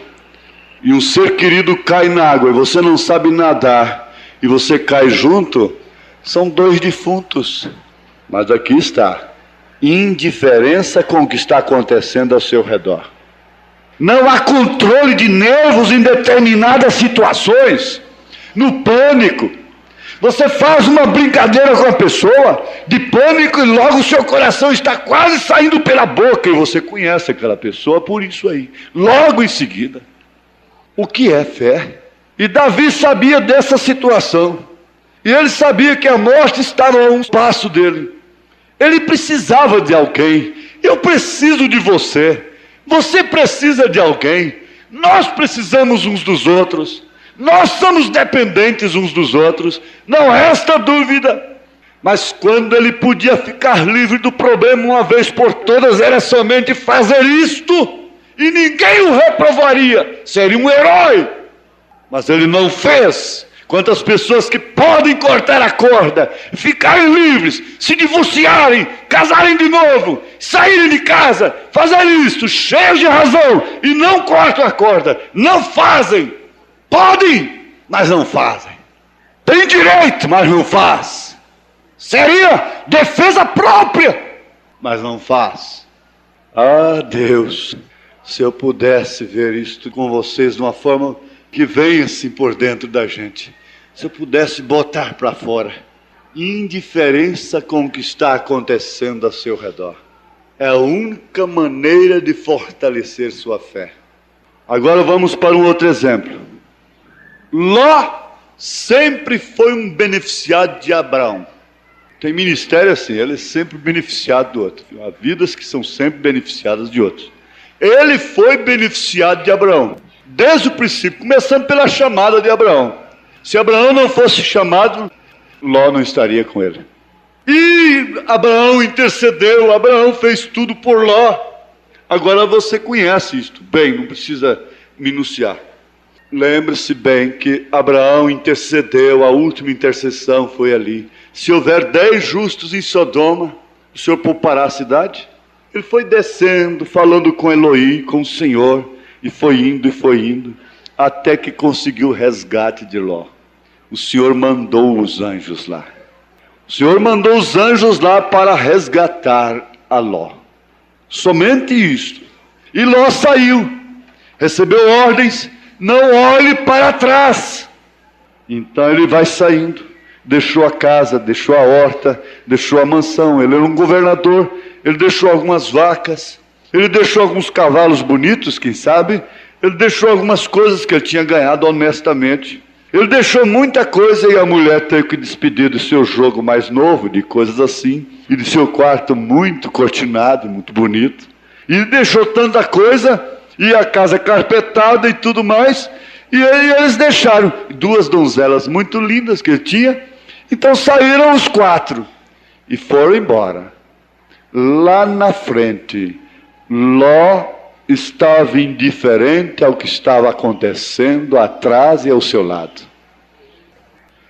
e um ser querido cai na água e você não sabe nadar e você cai junto, são dois defuntos. Mas aqui está: indiferença com o que está acontecendo ao seu redor. Não há controle de nervos em determinadas situações. No pânico, você faz uma brincadeira com a pessoa de pânico e logo o seu coração está quase saindo pela boca e você conhece aquela pessoa por isso aí. Logo em seguida, o que é fé? E Davi sabia dessa situação. E ele sabia que a morte estava a um passo dele. Ele precisava de alguém. Eu preciso de você. Você precisa de alguém. Nós precisamos uns dos outros. Nós somos dependentes uns dos outros. Não resta dúvida. Mas quando ele podia ficar livre do problema uma vez por todas, era somente fazer isto, e ninguém o reprovaria, seria um herói. Mas ele não fez. Quantas pessoas que podem cortar a corda, ficarem livres, se divorciarem, casarem de novo, saírem de casa, fazerem isto, cheios de razão, e não cortam a corda, não fazem. Podem, mas não fazem. Tem direito, mas não faz. Seria defesa própria, mas não faz. Ah, Deus, se eu pudesse ver isto com vocês de uma forma que venha assim por dentro da gente. Se eu pudesse botar para fora indiferença com o que está acontecendo ao seu redor. É a única maneira de fortalecer sua fé. Agora vamos para um outro exemplo. Ló sempre foi um beneficiado de Abraão. Tem ministério assim, ele é sempre beneficiado do outro. Há vidas que são sempre beneficiadas de outros. Ele foi beneficiado de Abraão, desde o princípio, começando pela chamada de Abraão. Se Abraão não fosse chamado, Ló não estaria com ele. E Abraão intercedeu, Abraão fez tudo por Ló. Agora você conhece isto bem, não precisa minuciar. Lembre-se bem que Abraão intercedeu, a última intercessão foi ali. Se houver 10 justos em Sodoma, o Senhor poupará a cidade? Ele foi descendo, falando com Elohim, com o Senhor, e foi indo, até que conseguiu o resgate de Ló. O Senhor mandou os anjos lá. O Senhor mandou os anjos lá para resgatar a Ló. Somente isto. E Ló saiu, recebeu ordens, não olhe para trás. Então ele vai saindo, deixou a casa, deixou a horta, deixou a mansão. Ele era um governador, ele deixou algumas vacas, ele deixou alguns cavalos bonitos, quem sabe. Ele deixou algumas coisas que ele tinha ganhado honestamente. Ele deixou muita coisa e a mulher teve que despedir do seu jogo mais novo, de coisas assim, e do seu quarto muito cortinado, muito bonito. E ele deixou tanta coisa, e a casa carpetada e tudo mais, e aí eles deixaram 2 donzelas muito lindas que ele tinha. Então saíram os 4 e foram embora. Lá na frente, Ló estava indiferente ao que estava acontecendo atrás e ao seu lado.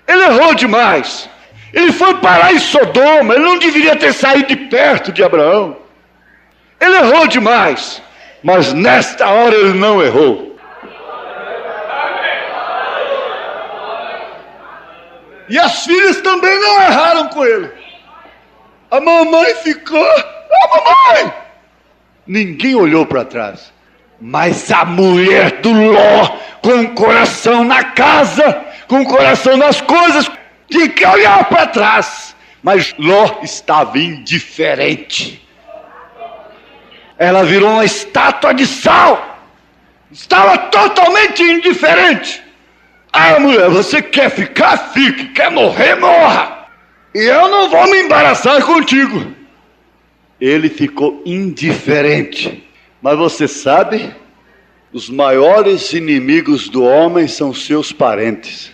Ele errou demais. Ele foi parar em Sodoma. Ele não deveria ter saído de perto de Abraão. Ele errou demais. Mas nesta hora ele não errou. E as filhas também não erraram com ele. A mamãe ficou... mamãe! Ninguém olhou para trás. Mas a mulher do Ló, com o coração na casa, com o coração nas coisas, tinha que olhar para trás. Mas Ló estava indiferente. Ela virou uma estátua de sal. Estava totalmente indiferente. Ah, mulher, você quer ficar? Fique. Quer morrer? Morra. E eu não vou me embaraçar contigo. Ele ficou indiferente. Mas você sabe, os maiores inimigos do homem são seus parentes.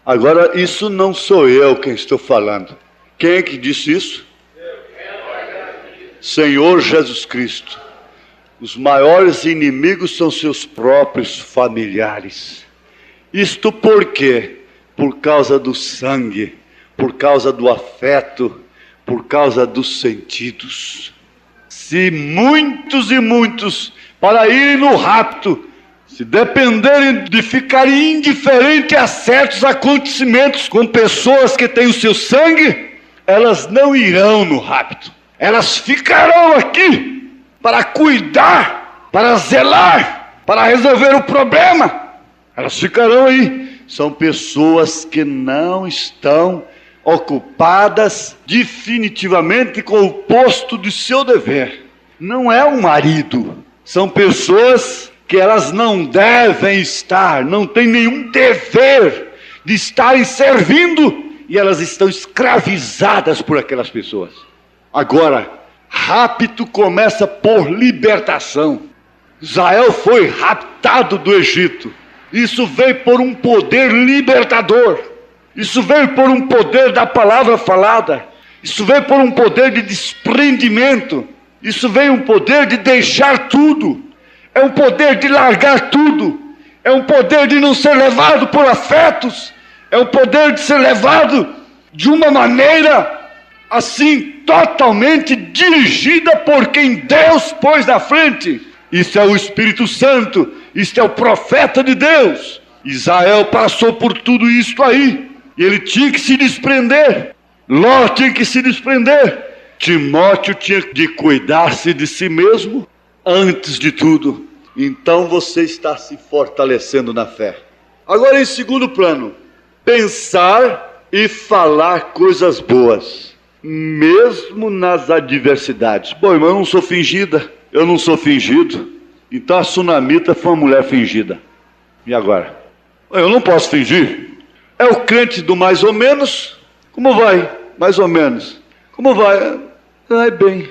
Agora, isso não sou eu quem estou falando. Quem é que disse isso? Senhor Jesus Cristo. Os maiores inimigos são seus próprios familiares. Isto por quê? Por causa do sangue, por causa do afeto, por causa dos sentidos. Se muitos e muitos, para irem no rapto, se dependerem de ficarem indiferentes a certos acontecimentos com pessoas que têm o seu sangue, elas não irão no rapto. Elas ficarão aqui para cuidar, para zelar, para resolver o problema. Elas ficarão aí. São pessoas que não estão ocupadas definitivamente com o posto de seu dever. Não é um marido. São pessoas que elas não devem estar, não têm nenhum dever de estarem servindo, e elas estão escravizadas por aquelas pessoas. Agora, rapto começa por libertação. Israel foi raptado do Egito. Isso veio por um poder libertador. Isso veio por um poder da palavra falada. Isso vem por um poder de desprendimento. Isso vem um poder de deixar tudo. É um poder de largar tudo. É um poder de não ser levado por afetos. É um poder de ser levado de uma maneira assim, totalmente dirigida por quem Deus pôs na frente. Isso é o Espírito Santo. Isso é o profeta de Deus. Israel passou por tudo isso aí. E ele tinha que se desprender. Ló tinha que se desprender. Timóteo tinha de cuidar-se de si mesmo antes de tudo. Então você está se fortalecendo na fé. Agora, em segundo plano, pensar e falar coisas boas, mesmo nas adversidades. Bom, irmão, eu não sou fingida, eu não sou fingido. Então a sunamita foi uma mulher fingida. E agora? Eu não posso fingir. É o crente do mais ou menos. Como vai? Mais ou menos. Como vai? Vai bem.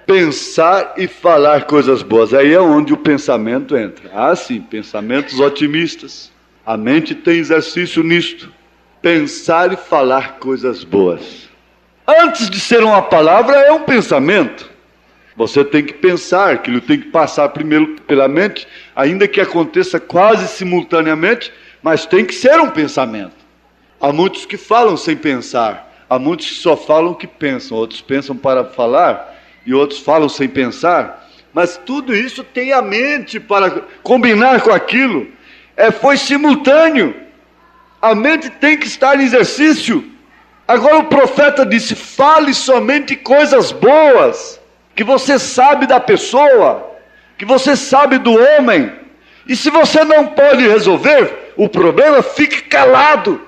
Pensar e falar coisas boas. Aí é onde o pensamento entra. Ah, sim, pensamentos otimistas. A mente tem exercício nisto. Pensar e falar coisas boas. Antes de ser uma palavra, é um pensamento. Você tem que pensar, aquilo tem que passar primeiro pela mente, ainda que aconteça quase simultaneamente, mas tem que ser um pensamento. Há muitos que falam sem pensar. Há muitos que só falam o que pensam. Outros pensam para falar e outros falam sem pensar. Mas tudo isso tem a mente para combinar com aquilo. Foi simultâneo. A mente tem que estar em exercício. Agora o profeta disse, fale somente coisas boas, que você sabe da pessoa, que você sabe do homem. E se você não pode resolver o problema, fique calado.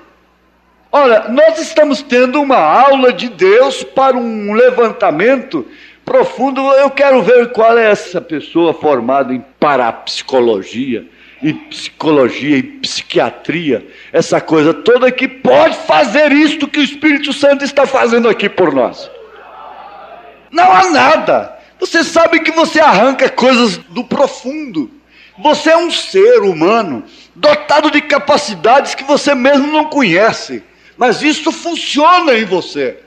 Olha, nós estamos tendo uma aula de Deus para um levantamento profundo. Eu quero ver qual é essa pessoa formada em parapsicologia, em psicologia, em psiquiatria, essa coisa toda que pode fazer isto que o Espírito Santo está fazendo aqui por nós. Não há nada. Você sabe que você arranca coisas do profundo. Você é um ser humano dotado de capacidades que você mesmo não conhece. Mas isso funciona em você.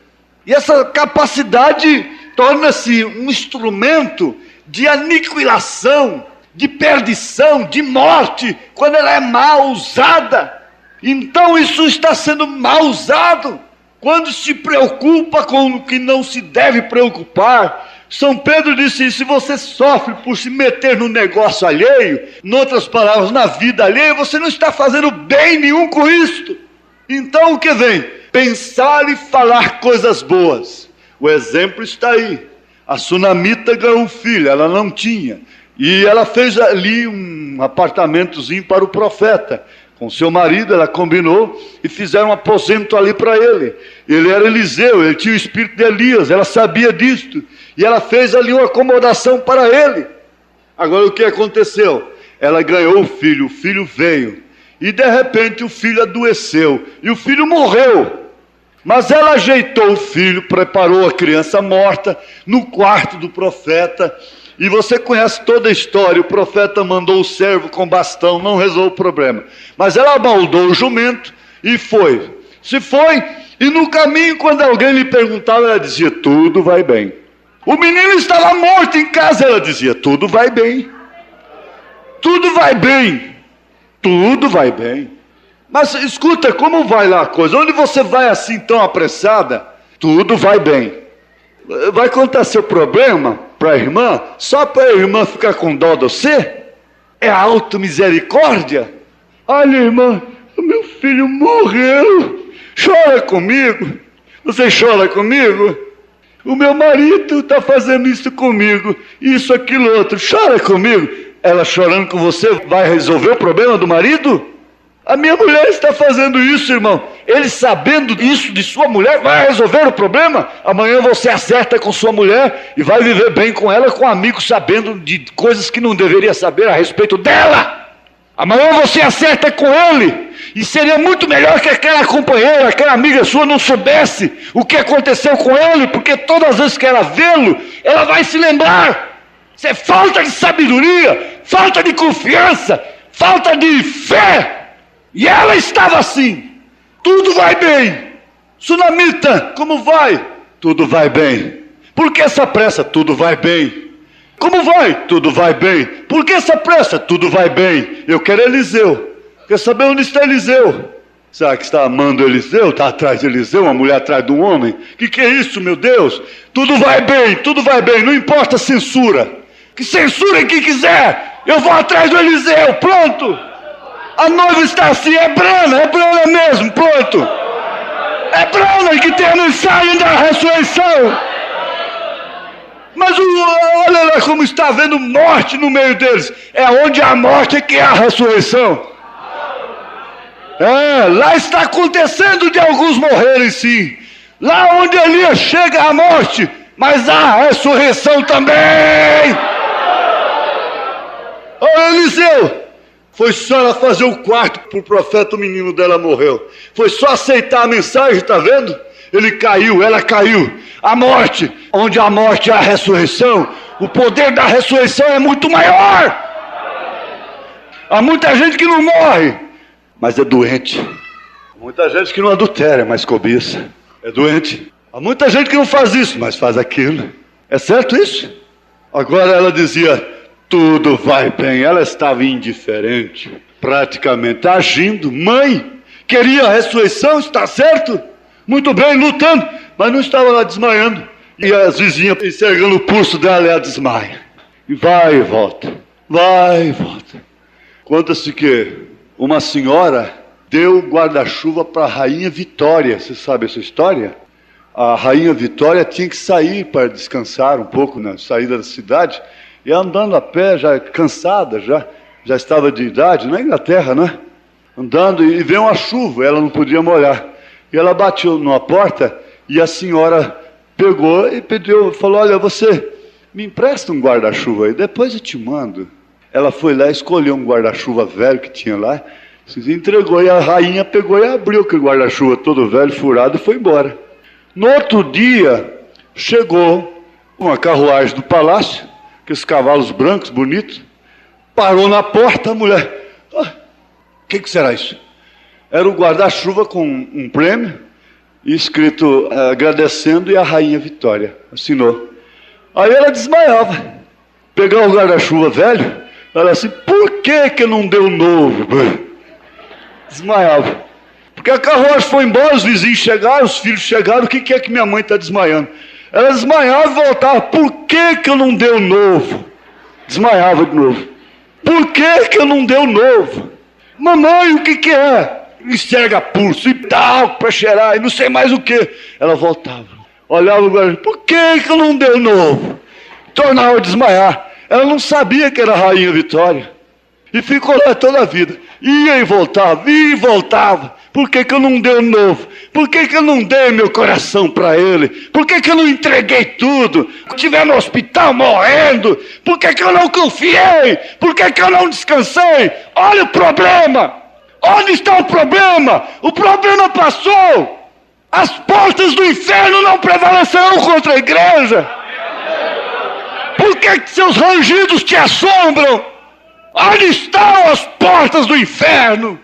E essa capacidade torna-se um instrumento de aniquilação, de perdição, de morte, quando ela é mal usada. Então isso está sendo mal usado. Quando se preocupa com o que não se deve preocupar. São Pedro disse, se você sofre por se meter no negócio alheio, em outras palavras, na vida alheia, você não está fazendo bem nenhum com isto. Então o que vem? Pensar e falar coisas boas. O exemplo está aí. A sunamita ganhou um filho, ela não tinha. E ela fez ali um apartamentozinho para o profeta. Com seu marido, ela combinou e fizeram um aposento ali para ele. Ele era Eliseu, ele tinha o espírito de Elias, ela sabia disto. E ela fez ali uma acomodação para ele. Agora o que aconteceu? Ela ganhou o filho veio. E de repente o filho adoeceu. E o filho morreu. Mas ela ajeitou o filho, preparou a criança morta no quarto do profeta. E você conhece toda a história. O profeta mandou o servo com bastão, não resolveu o problema. Mas ela abaldou o jumento e foi. Se foi, e no caminho, quando alguém lhe perguntava, ela dizia, tudo vai bem. O menino estava morto em casa, ela dizia, tudo vai bem. Tudo vai bem. Tudo vai bem. Mas escuta, como vai lá a coisa? Onde você vai assim tão apressada? Tudo vai bem. Vai contar seu problema para a irmã? Só para a irmã ficar com dó de você? É auto-misericórdia? Olha, irmã, o meu filho morreu. Chora comigo. Você chora comigo? O meu marido está fazendo isso comigo. Isso, aquilo, outro. Chora comigo. Ela chorando com você vai resolver o problema do marido? A minha mulher está fazendo isso, irmão. Ele sabendo isso de sua mulher, vai resolver o problema? Amanhã você acerta com sua mulher e vai viver bem com ela, com amigos sabendo de coisas que não deveria saber a respeito dela. Amanhã você acerta com ele. E seria muito melhor que aquela companheira, aquela amiga sua não soubesse o que aconteceu com ele, porque todas as vezes que ela vê-lo, ela vai se lembrar. Isso é falta de sabedoria, falta de confiança, falta de fé. E ela estava assim, tudo vai bem. Sunamita, como vai? Tudo vai bem. Por que essa pressa? Tudo vai bem. Como vai? Tudo vai bem. Por que essa pressa? Tudo vai bem. Eu quero Eliseu. Quer saber onde está Eliseu? Será que está amando Eliseu? Está atrás de Eliseu, uma mulher atrás de um homem? Que é isso, meu Deus? Tudo vai bem, não importa a censura. Que censurem quem quiser. Eu vou atrás do Eliseu, pronto. A noiva está assim, é Brana mesmo, pronto. É Brana que tem a mensagem da ressurreição. Mas olha lá como está havendo morte no meio deles. É onde a morte é que é a ressurreição. Lá está acontecendo de alguns morrerem sim. Lá onde Elias chega a morte, mas a ressurreição também. Eliseu, foi só ela fazer o quarto para o profeta, o menino dela morreu. Foi só aceitar a mensagem, está vendo? Ele caiu, ela caiu. A morte, onde a morte é a ressurreição, o poder da ressurreição é muito maior. Há muita gente que não morre, mas é doente. Muita gente que não adultera, mas cobiça. É doente. Há muita gente que não faz isso, mas faz aquilo. É certo isso? Agora ela dizia, tudo vai bem. Ela estava indiferente, praticamente agindo. Mãe, queria a ressurreição, está certo? Muito bem, lutando, mas não estava lá desmaiando. E as vizinhas enxergando o pulso dela, ela desmaia. E vai e volta. Vai e volta. Conta-se que uma senhora deu guarda-chuva para a Rainha Vitória. Você sabe essa história? A Rainha Vitória tinha que sair para descansar um pouco na saída da cidade. E andando a pé, já cansada, já estava de idade, na Inglaterra, né? Andando e veio uma chuva, ela não podia molhar. E ela bateu numa porta e a senhora pegou e pediu, falou, olha, você me empresta um guarda-chuva aí, depois eu te mando. Ela foi lá, escolheu um guarda-chuva velho que tinha lá, se entregou e a rainha pegou e abriu aquele guarda-chuva todo velho, furado e foi embora. No outro dia, chegou uma carruagem do palácio, aqueles cavalos brancos, bonitos, parou na porta, a mulher, o que será isso? Era o guarda-chuva com um prêmio, escrito agradecendo, e a Rainha Vitória assinou. Aí ela desmaiava, pegava o guarda-chuva velho, ela assim, por que não deu novo? Desmaiava. Porque a carruagem foi embora, os vizinhos chegaram, os filhos chegaram, o que é que minha mãe está desmaiando? Ela desmaiava e voltava, por que eu não deu novo? Desmaiava de novo. Por que eu não deu novo? Mamãe, o que é? Enxerga pulso e tal, para cheirar, e não sei mais o que. Ela voltava, olhava o guarda, por que eu não deu novo? Tornava a desmaiar. Ela não sabia que era a Rainha Vitória. E ficou lá toda a vida. Ia e voltava. Por que eu não dei novo? Por que eu não dei meu coração para ele? Por que eu não entreguei tudo? Estiver no hospital morrendo. Por que eu não confiei? Por que eu não descansei? Olha o problema. Onde está o problema? O problema passou. As portas do inferno não prevalecerão contra a igreja. Por que seus rangidos te assombram? Onde estão as portas do inferno?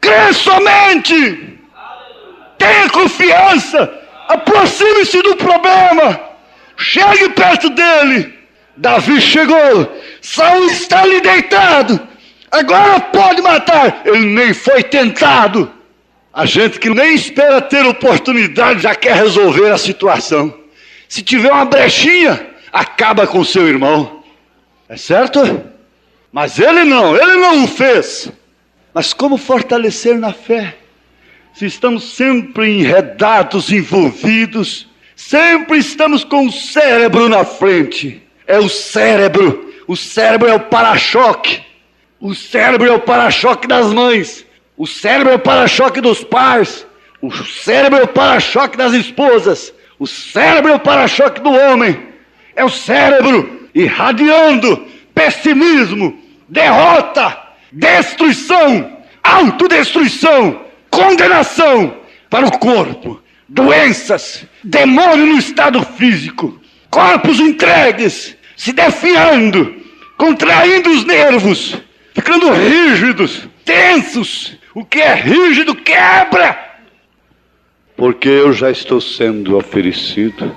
Crê somente. Tenha confiança. Aproxime-se do problema. Chegue perto dele. Davi chegou. Saul está ali deitado. Agora pode matar. Ele nem foi tentado. A gente que nem espera ter oportunidade já quer resolver a situação. Se tiver uma brechinha, acaba com seu irmão. É certo? Mas ele não o fez. Mas como fortalecer na fé? Se estamos sempre enredados, envolvidos, sempre estamos com o cérebro na frente. É o cérebro. O cérebro é o para-choque. O cérebro é o para-choque das mães. O cérebro é o para-choque dos pais. O cérebro é o para-choque das esposas. O cérebro é o para-choque do homem. É o cérebro irradiando pessimismo, derrota, destruição, autodestruição, condenação para o corpo, doenças, demônio no estado físico, corpos entregues, se defiando, contraindo os nervos, ficando rígidos, tensos. O que é rígido quebra. porque eu já estou sendo oferecido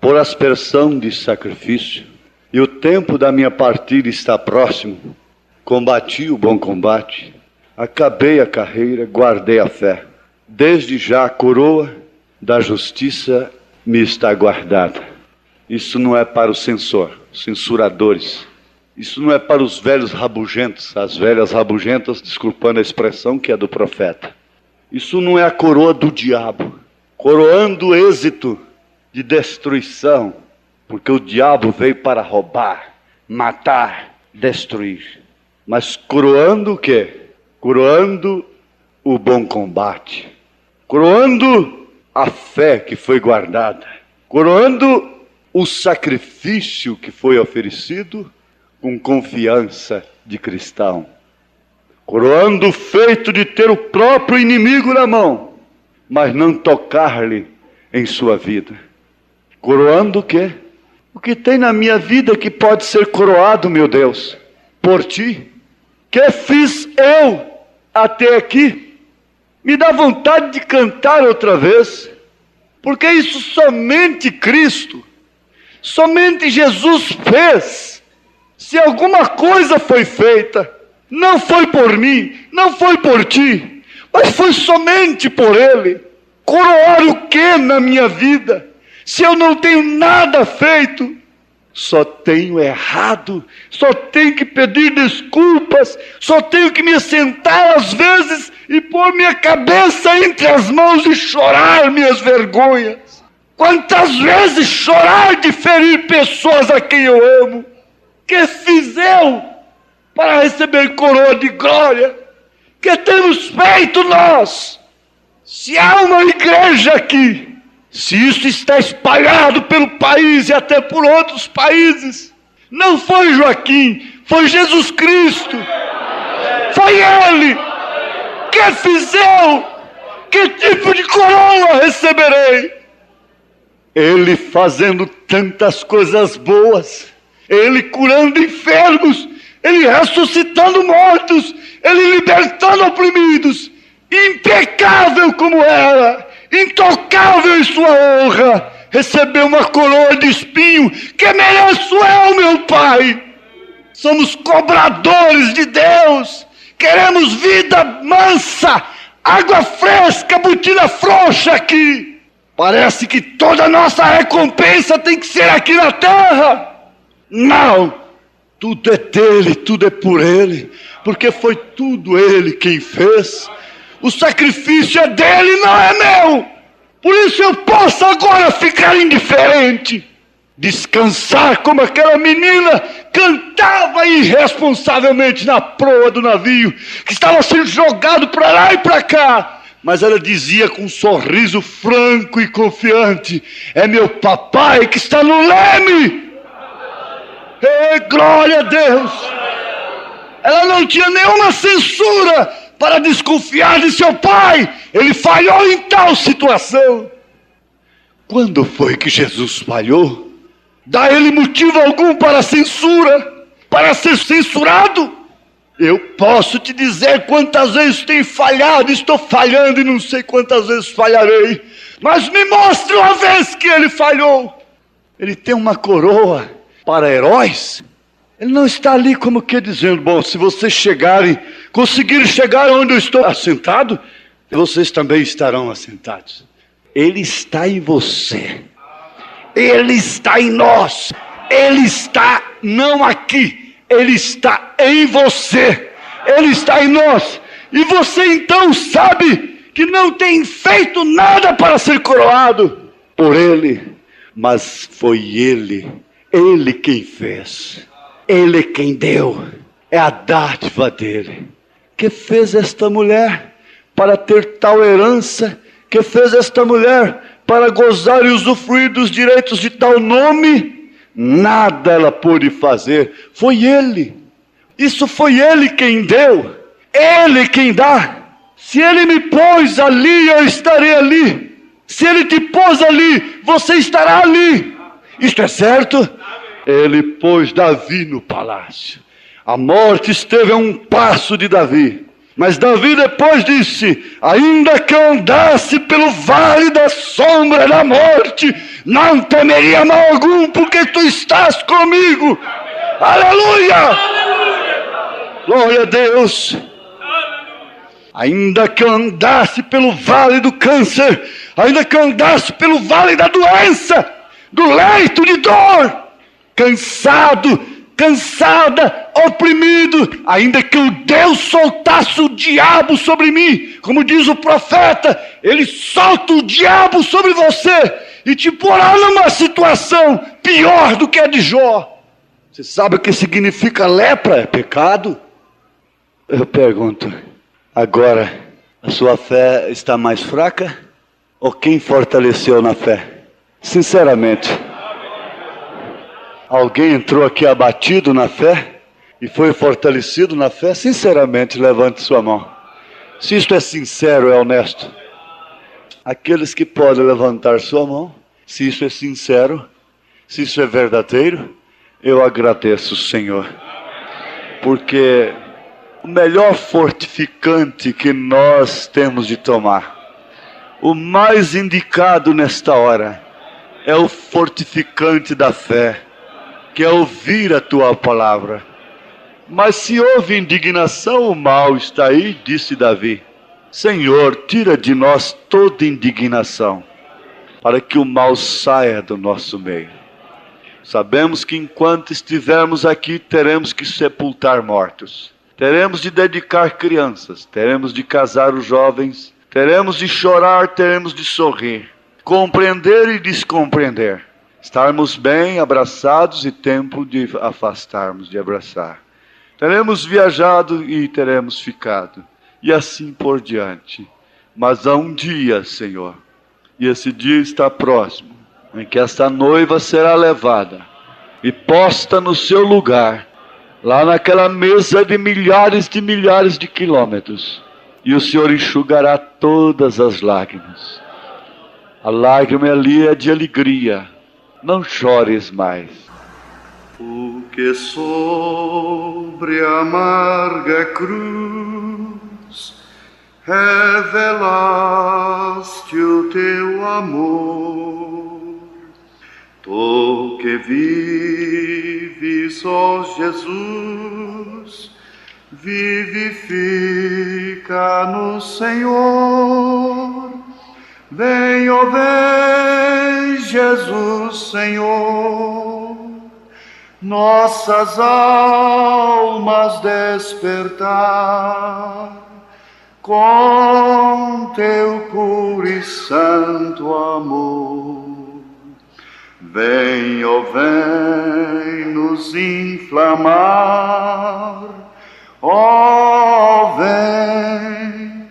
por aspersão de sacrifício, e o tempo da minha partida está próximo. Combati o bom combate, acabei a carreira, guardei a fé. Desde já a coroa da justiça me está guardada. Isso não é para o censuradores. Isso não é para os velhos rabugentos, as velhas rabugentas, desculpando a expressão que é do profeta. Isso não é a coroa do diabo, coroando o êxito de destruição, porque o diabo veio para roubar, matar, destruir. Mas coroando o quê? Coroando o bom combate, coroando a fé que foi guardada, coroando o sacrifício que foi oferecido com confiança de cristão, coroando o feito de ter o próprio inimigo na mão, mas não tocar-lhe em sua vida. Coroando o quê? O que tem na minha vida que pode ser coroado, meu Deus, por ti? Que fiz eu até aqui? Me dá vontade de cantar outra vez, porque isso somente Cristo, somente Jesus fez. Se alguma coisa foi feita, não foi por mim, não foi por ti, mas foi somente por Ele. Coroar o que na minha vida? Se eu não tenho nada feito, só tenho errado, só tenho que pedir desculpas, só tenho que me sentar às vezes e pôr minha cabeça entre as mãos e chorar minhas vergonhas. Quantas vezes chorar de ferir pessoas a quem eu amo? Que fiz eu para receber coroa de glória? Que temos feito nós? Se há uma igreja aqui, se isso está espalhado pelo país e até por outros países, não foi Joaquim, foi Jesus Cristo. Foi Ele. Que fiz eu? Que tipo de coroa receberei? Ele fazendo tantas coisas boas, Ele curando enfermos, Ele ressuscitando mortos, Ele libertando oprimidos, impecável como era, intocável em sua honra, recebeu uma coroa de espinho que mereço eu, meu Pai. Somos cobradores de Deus, queremos vida mansa, água fresca, botina frouxa aqui. Parece que toda a nossa recompensa tem que ser aqui na terra. Não, tudo é dele, tudo é por Ele, porque foi tudo Ele quem fez. O sacrifício é dele, não é meu. Por isso eu posso agora ficar indiferente, descansar como aquela menina cantava irresponsavelmente na proa do navio, que estava sendo jogado para lá e para cá. Mas ela dizia com um sorriso franco e confiante: é meu papai que está no leme. Glória a Deus. Ela não tinha nenhuma censura para desconfiar de seu pai. Ele falhou em tal situação. Quando foi que Jesus falhou? Dá ele motivo algum para censura, para ser censurado? Eu posso te dizer quantas vezes tenho falhado, estou falhando e não sei quantas vezes falharei. Mas me mostre uma vez que ele falhou. Ele tem uma coroa para heróis. Ele não está ali como que dizendo: bom, se vocês conseguirem chegar onde eu estou assentado, vocês também estarão assentados. Ele está em você. Ele está em nós. Ele está não aqui. Ele está em você. Ele está em nós. E você então sabe que não tem feito nada para ser coroado por Ele, mas foi Ele quem fez. Ele quem deu, é a dádiva dele. Que fez esta mulher para ter tal herança? Que fez esta mulher para gozar e usufruir dos direitos de tal nome? Nada ela pôde fazer, foi Ele. Isso foi Ele quem deu, Ele quem dá. Se Ele me pôs ali, eu estarei ali. Se Ele te pôs ali, você estará ali. Isto é certo? Ele pôs Davi no palácio. A morte esteve a um passo de Davi. Mas Davi depois disse: ainda que eu andasse pelo vale da sombra da morte, não temeria mal algum, porque tu estás comigo. Aleluia! Aleluia! Glória a Deus! Ainda que eu andasse pelo vale do câncer, ainda que eu andasse pelo vale da doença, do leito de dor, cansado, cansada, oprimido, ainda que o Deus soltasse o diabo sobre mim, como diz o profeta, ele solta o diabo sobre você e te porá numa situação pior do que a de Jó. Você sabe o que significa lepra? É pecado? Eu pergunto, agora a sua fé está mais fraca? Ou quem fortaleceu na fé? Sinceramente, alguém entrou aqui abatido na fé e foi fortalecido na fé? Sinceramente, levante sua mão. Se isto é sincero, é honesto. Aqueles que podem levantar sua mão, se isso é sincero, se isso é verdadeiro, eu agradeço, Senhor. Porque o melhor fortificante que nós temos de tomar, o mais indicado nesta hora, é o fortificante da fé, que é ouvir a tua palavra. Mas se houve indignação, o mal está aí, disse Davi. Senhor, tira de nós toda indignação, para que o mal saia do nosso meio. Sabemos que enquanto estivermos aqui, teremos que sepultar mortos. Teremos de dedicar crianças, teremos de casar os jovens, teremos de chorar, teremos de sorrir, compreender e descompreender. Estarmos bem abraçados e tempo de afastarmos de abraçar. Teremos viajado e teremos ficado, e assim por diante. Mas há um dia, Senhor, e esse dia está próximo, em que esta noiva será levada e posta no seu lugar, lá naquela mesa de milhares de quilômetros, e o Senhor enxugará todas as lágrimas. A lágrima ali é de alegria. Não chores mais. Porque sobre a amarga cruz revelaste o teu amor. Tu que vives, ó Jesus, vivifica no Senhor. Vem, ó vem, Jesus, Senhor, nossas almas despertar com teu puro e santo amor. Vem, ó vem, nos inflamar, ó vem,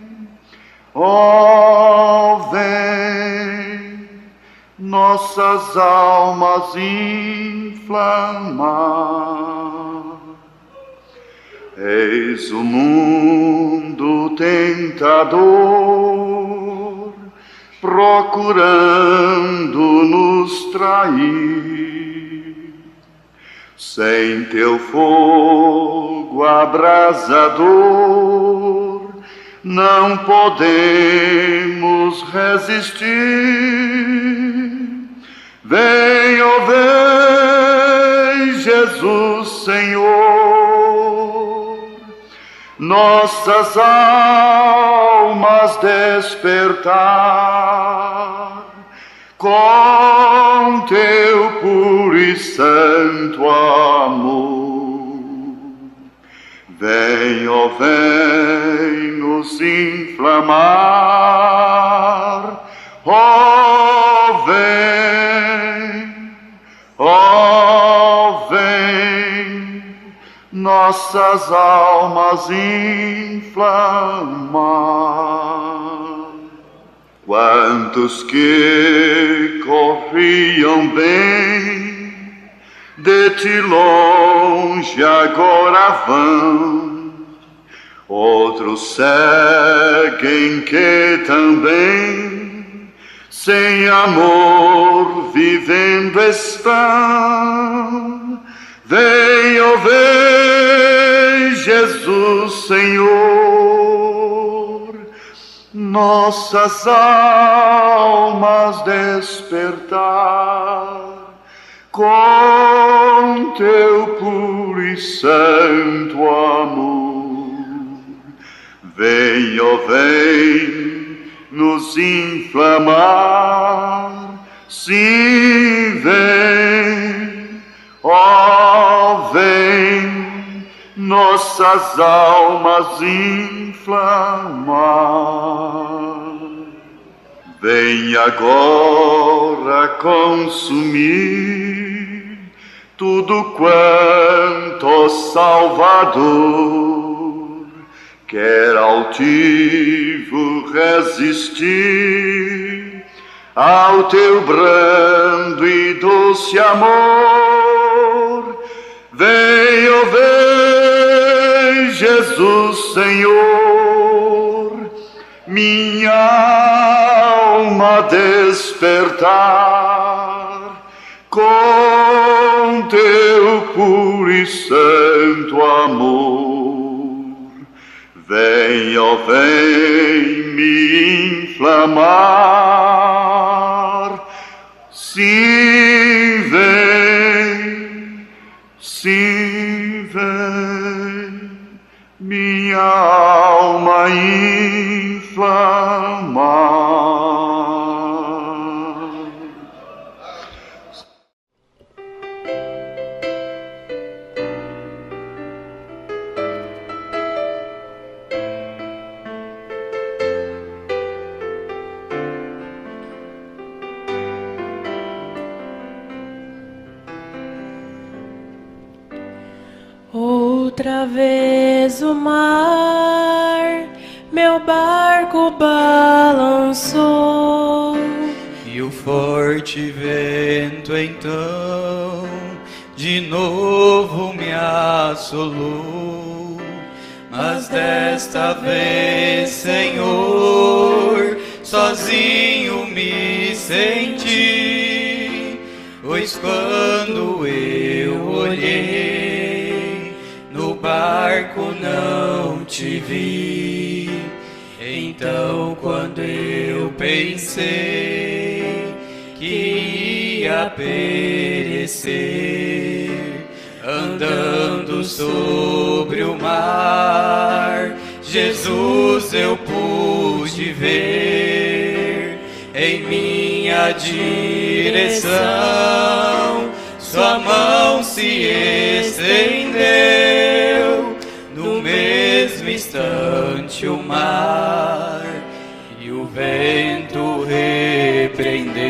nossas almas inflamar. Eis o mundo tentador, procurando nos trair. Sem teu fogo abrasador, não podemos resistir. Vem, ó vem, Jesus, Senhor, nossas almas despertar com teu puro e santo amor. Vem, ó vem, nos inflamar, ó vem, nossas almas inflamar. Quantos que corriam bem, de ti longe agora vão, outros seguem que também sem amor vivendo estão. Vem, ó vem, Jesus, Senhor, nossas almas despertar com teu puro e santo amor. Vem, ó vem, nos inflamar, sim, vem, ó vem, nossas almas inflamar. Vem agora consumir tudo quanto, ó Salvador, quer altivo resistir ao teu brando e doce amor. Vem, ó vem, Jesus Senhor, minha alma despertar com teu puro e santo amor. Vem, ó vem, me inflamar, sim, vem, sim, vem, minha alma inflamar. Outra vez o mar, meu barco balançou, e o forte vento então de novo me assolou. Mas desta vez, Senhor, sozinho me senti, pois quando eu olhei no barco não te vi. Então quando eu pensei que ia perecer, andando sobre o mar, Jesus eu pude ver em minha direção. Sua mão se estendeu, no mesmo instante o mar e o vento repreendeu.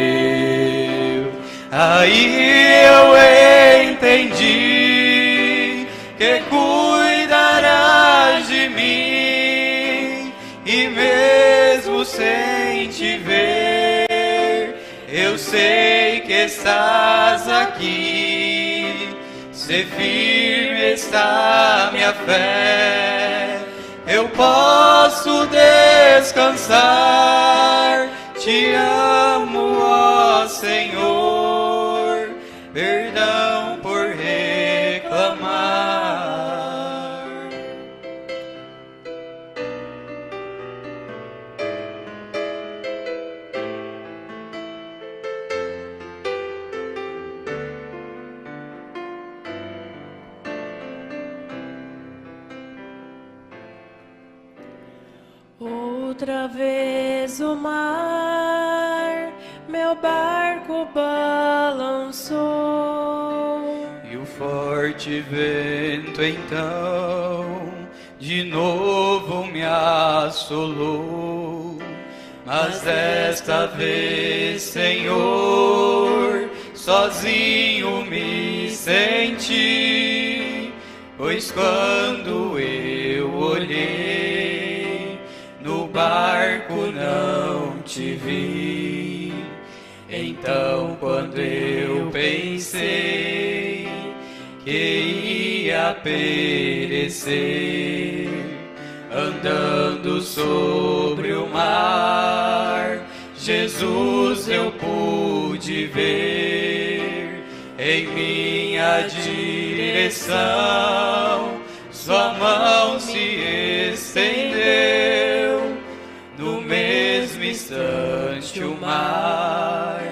Aí eu entendi que cuidarás de mim, e mesmo sem te ver, eu sei que estás aqui. Se firme está minha fé, eu posso descansar. Te amo, ó Senhor, perdão por reclamar. outra vez o mar, meu barco balançou, e o forte vento então de novo me assolou. Mas desta vez, Senhor, sozinho me senti, pois quando eu olhei no barco não te vi. Então quando eu pensei que ia perecer, andando sobre o mar, Jesus eu pude ver em minha direção. Sua mão se estendeu no meio distante o mar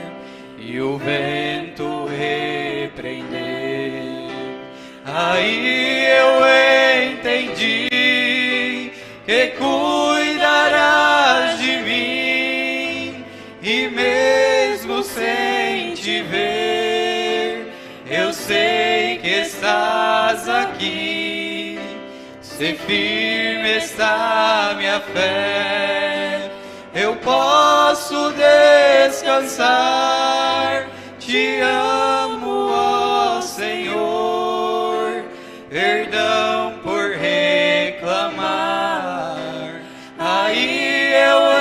e o vento repreender. Aí eu entendi que cuidarás de mim, e mesmo sem te ver, eu sei que estás aqui. Se firme está minha fé, eu posso descansar. Te amo, ó Senhor, perdão por reclamar. Aí eu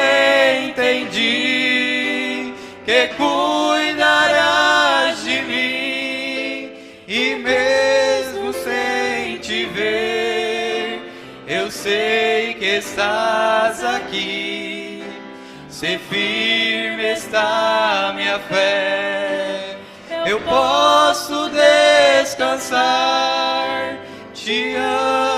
entendi que cuidarás de mim, e mesmo sem te ver, eu sei que estás aqui. Se firme está minha fé, eu posso descansar. Te amo.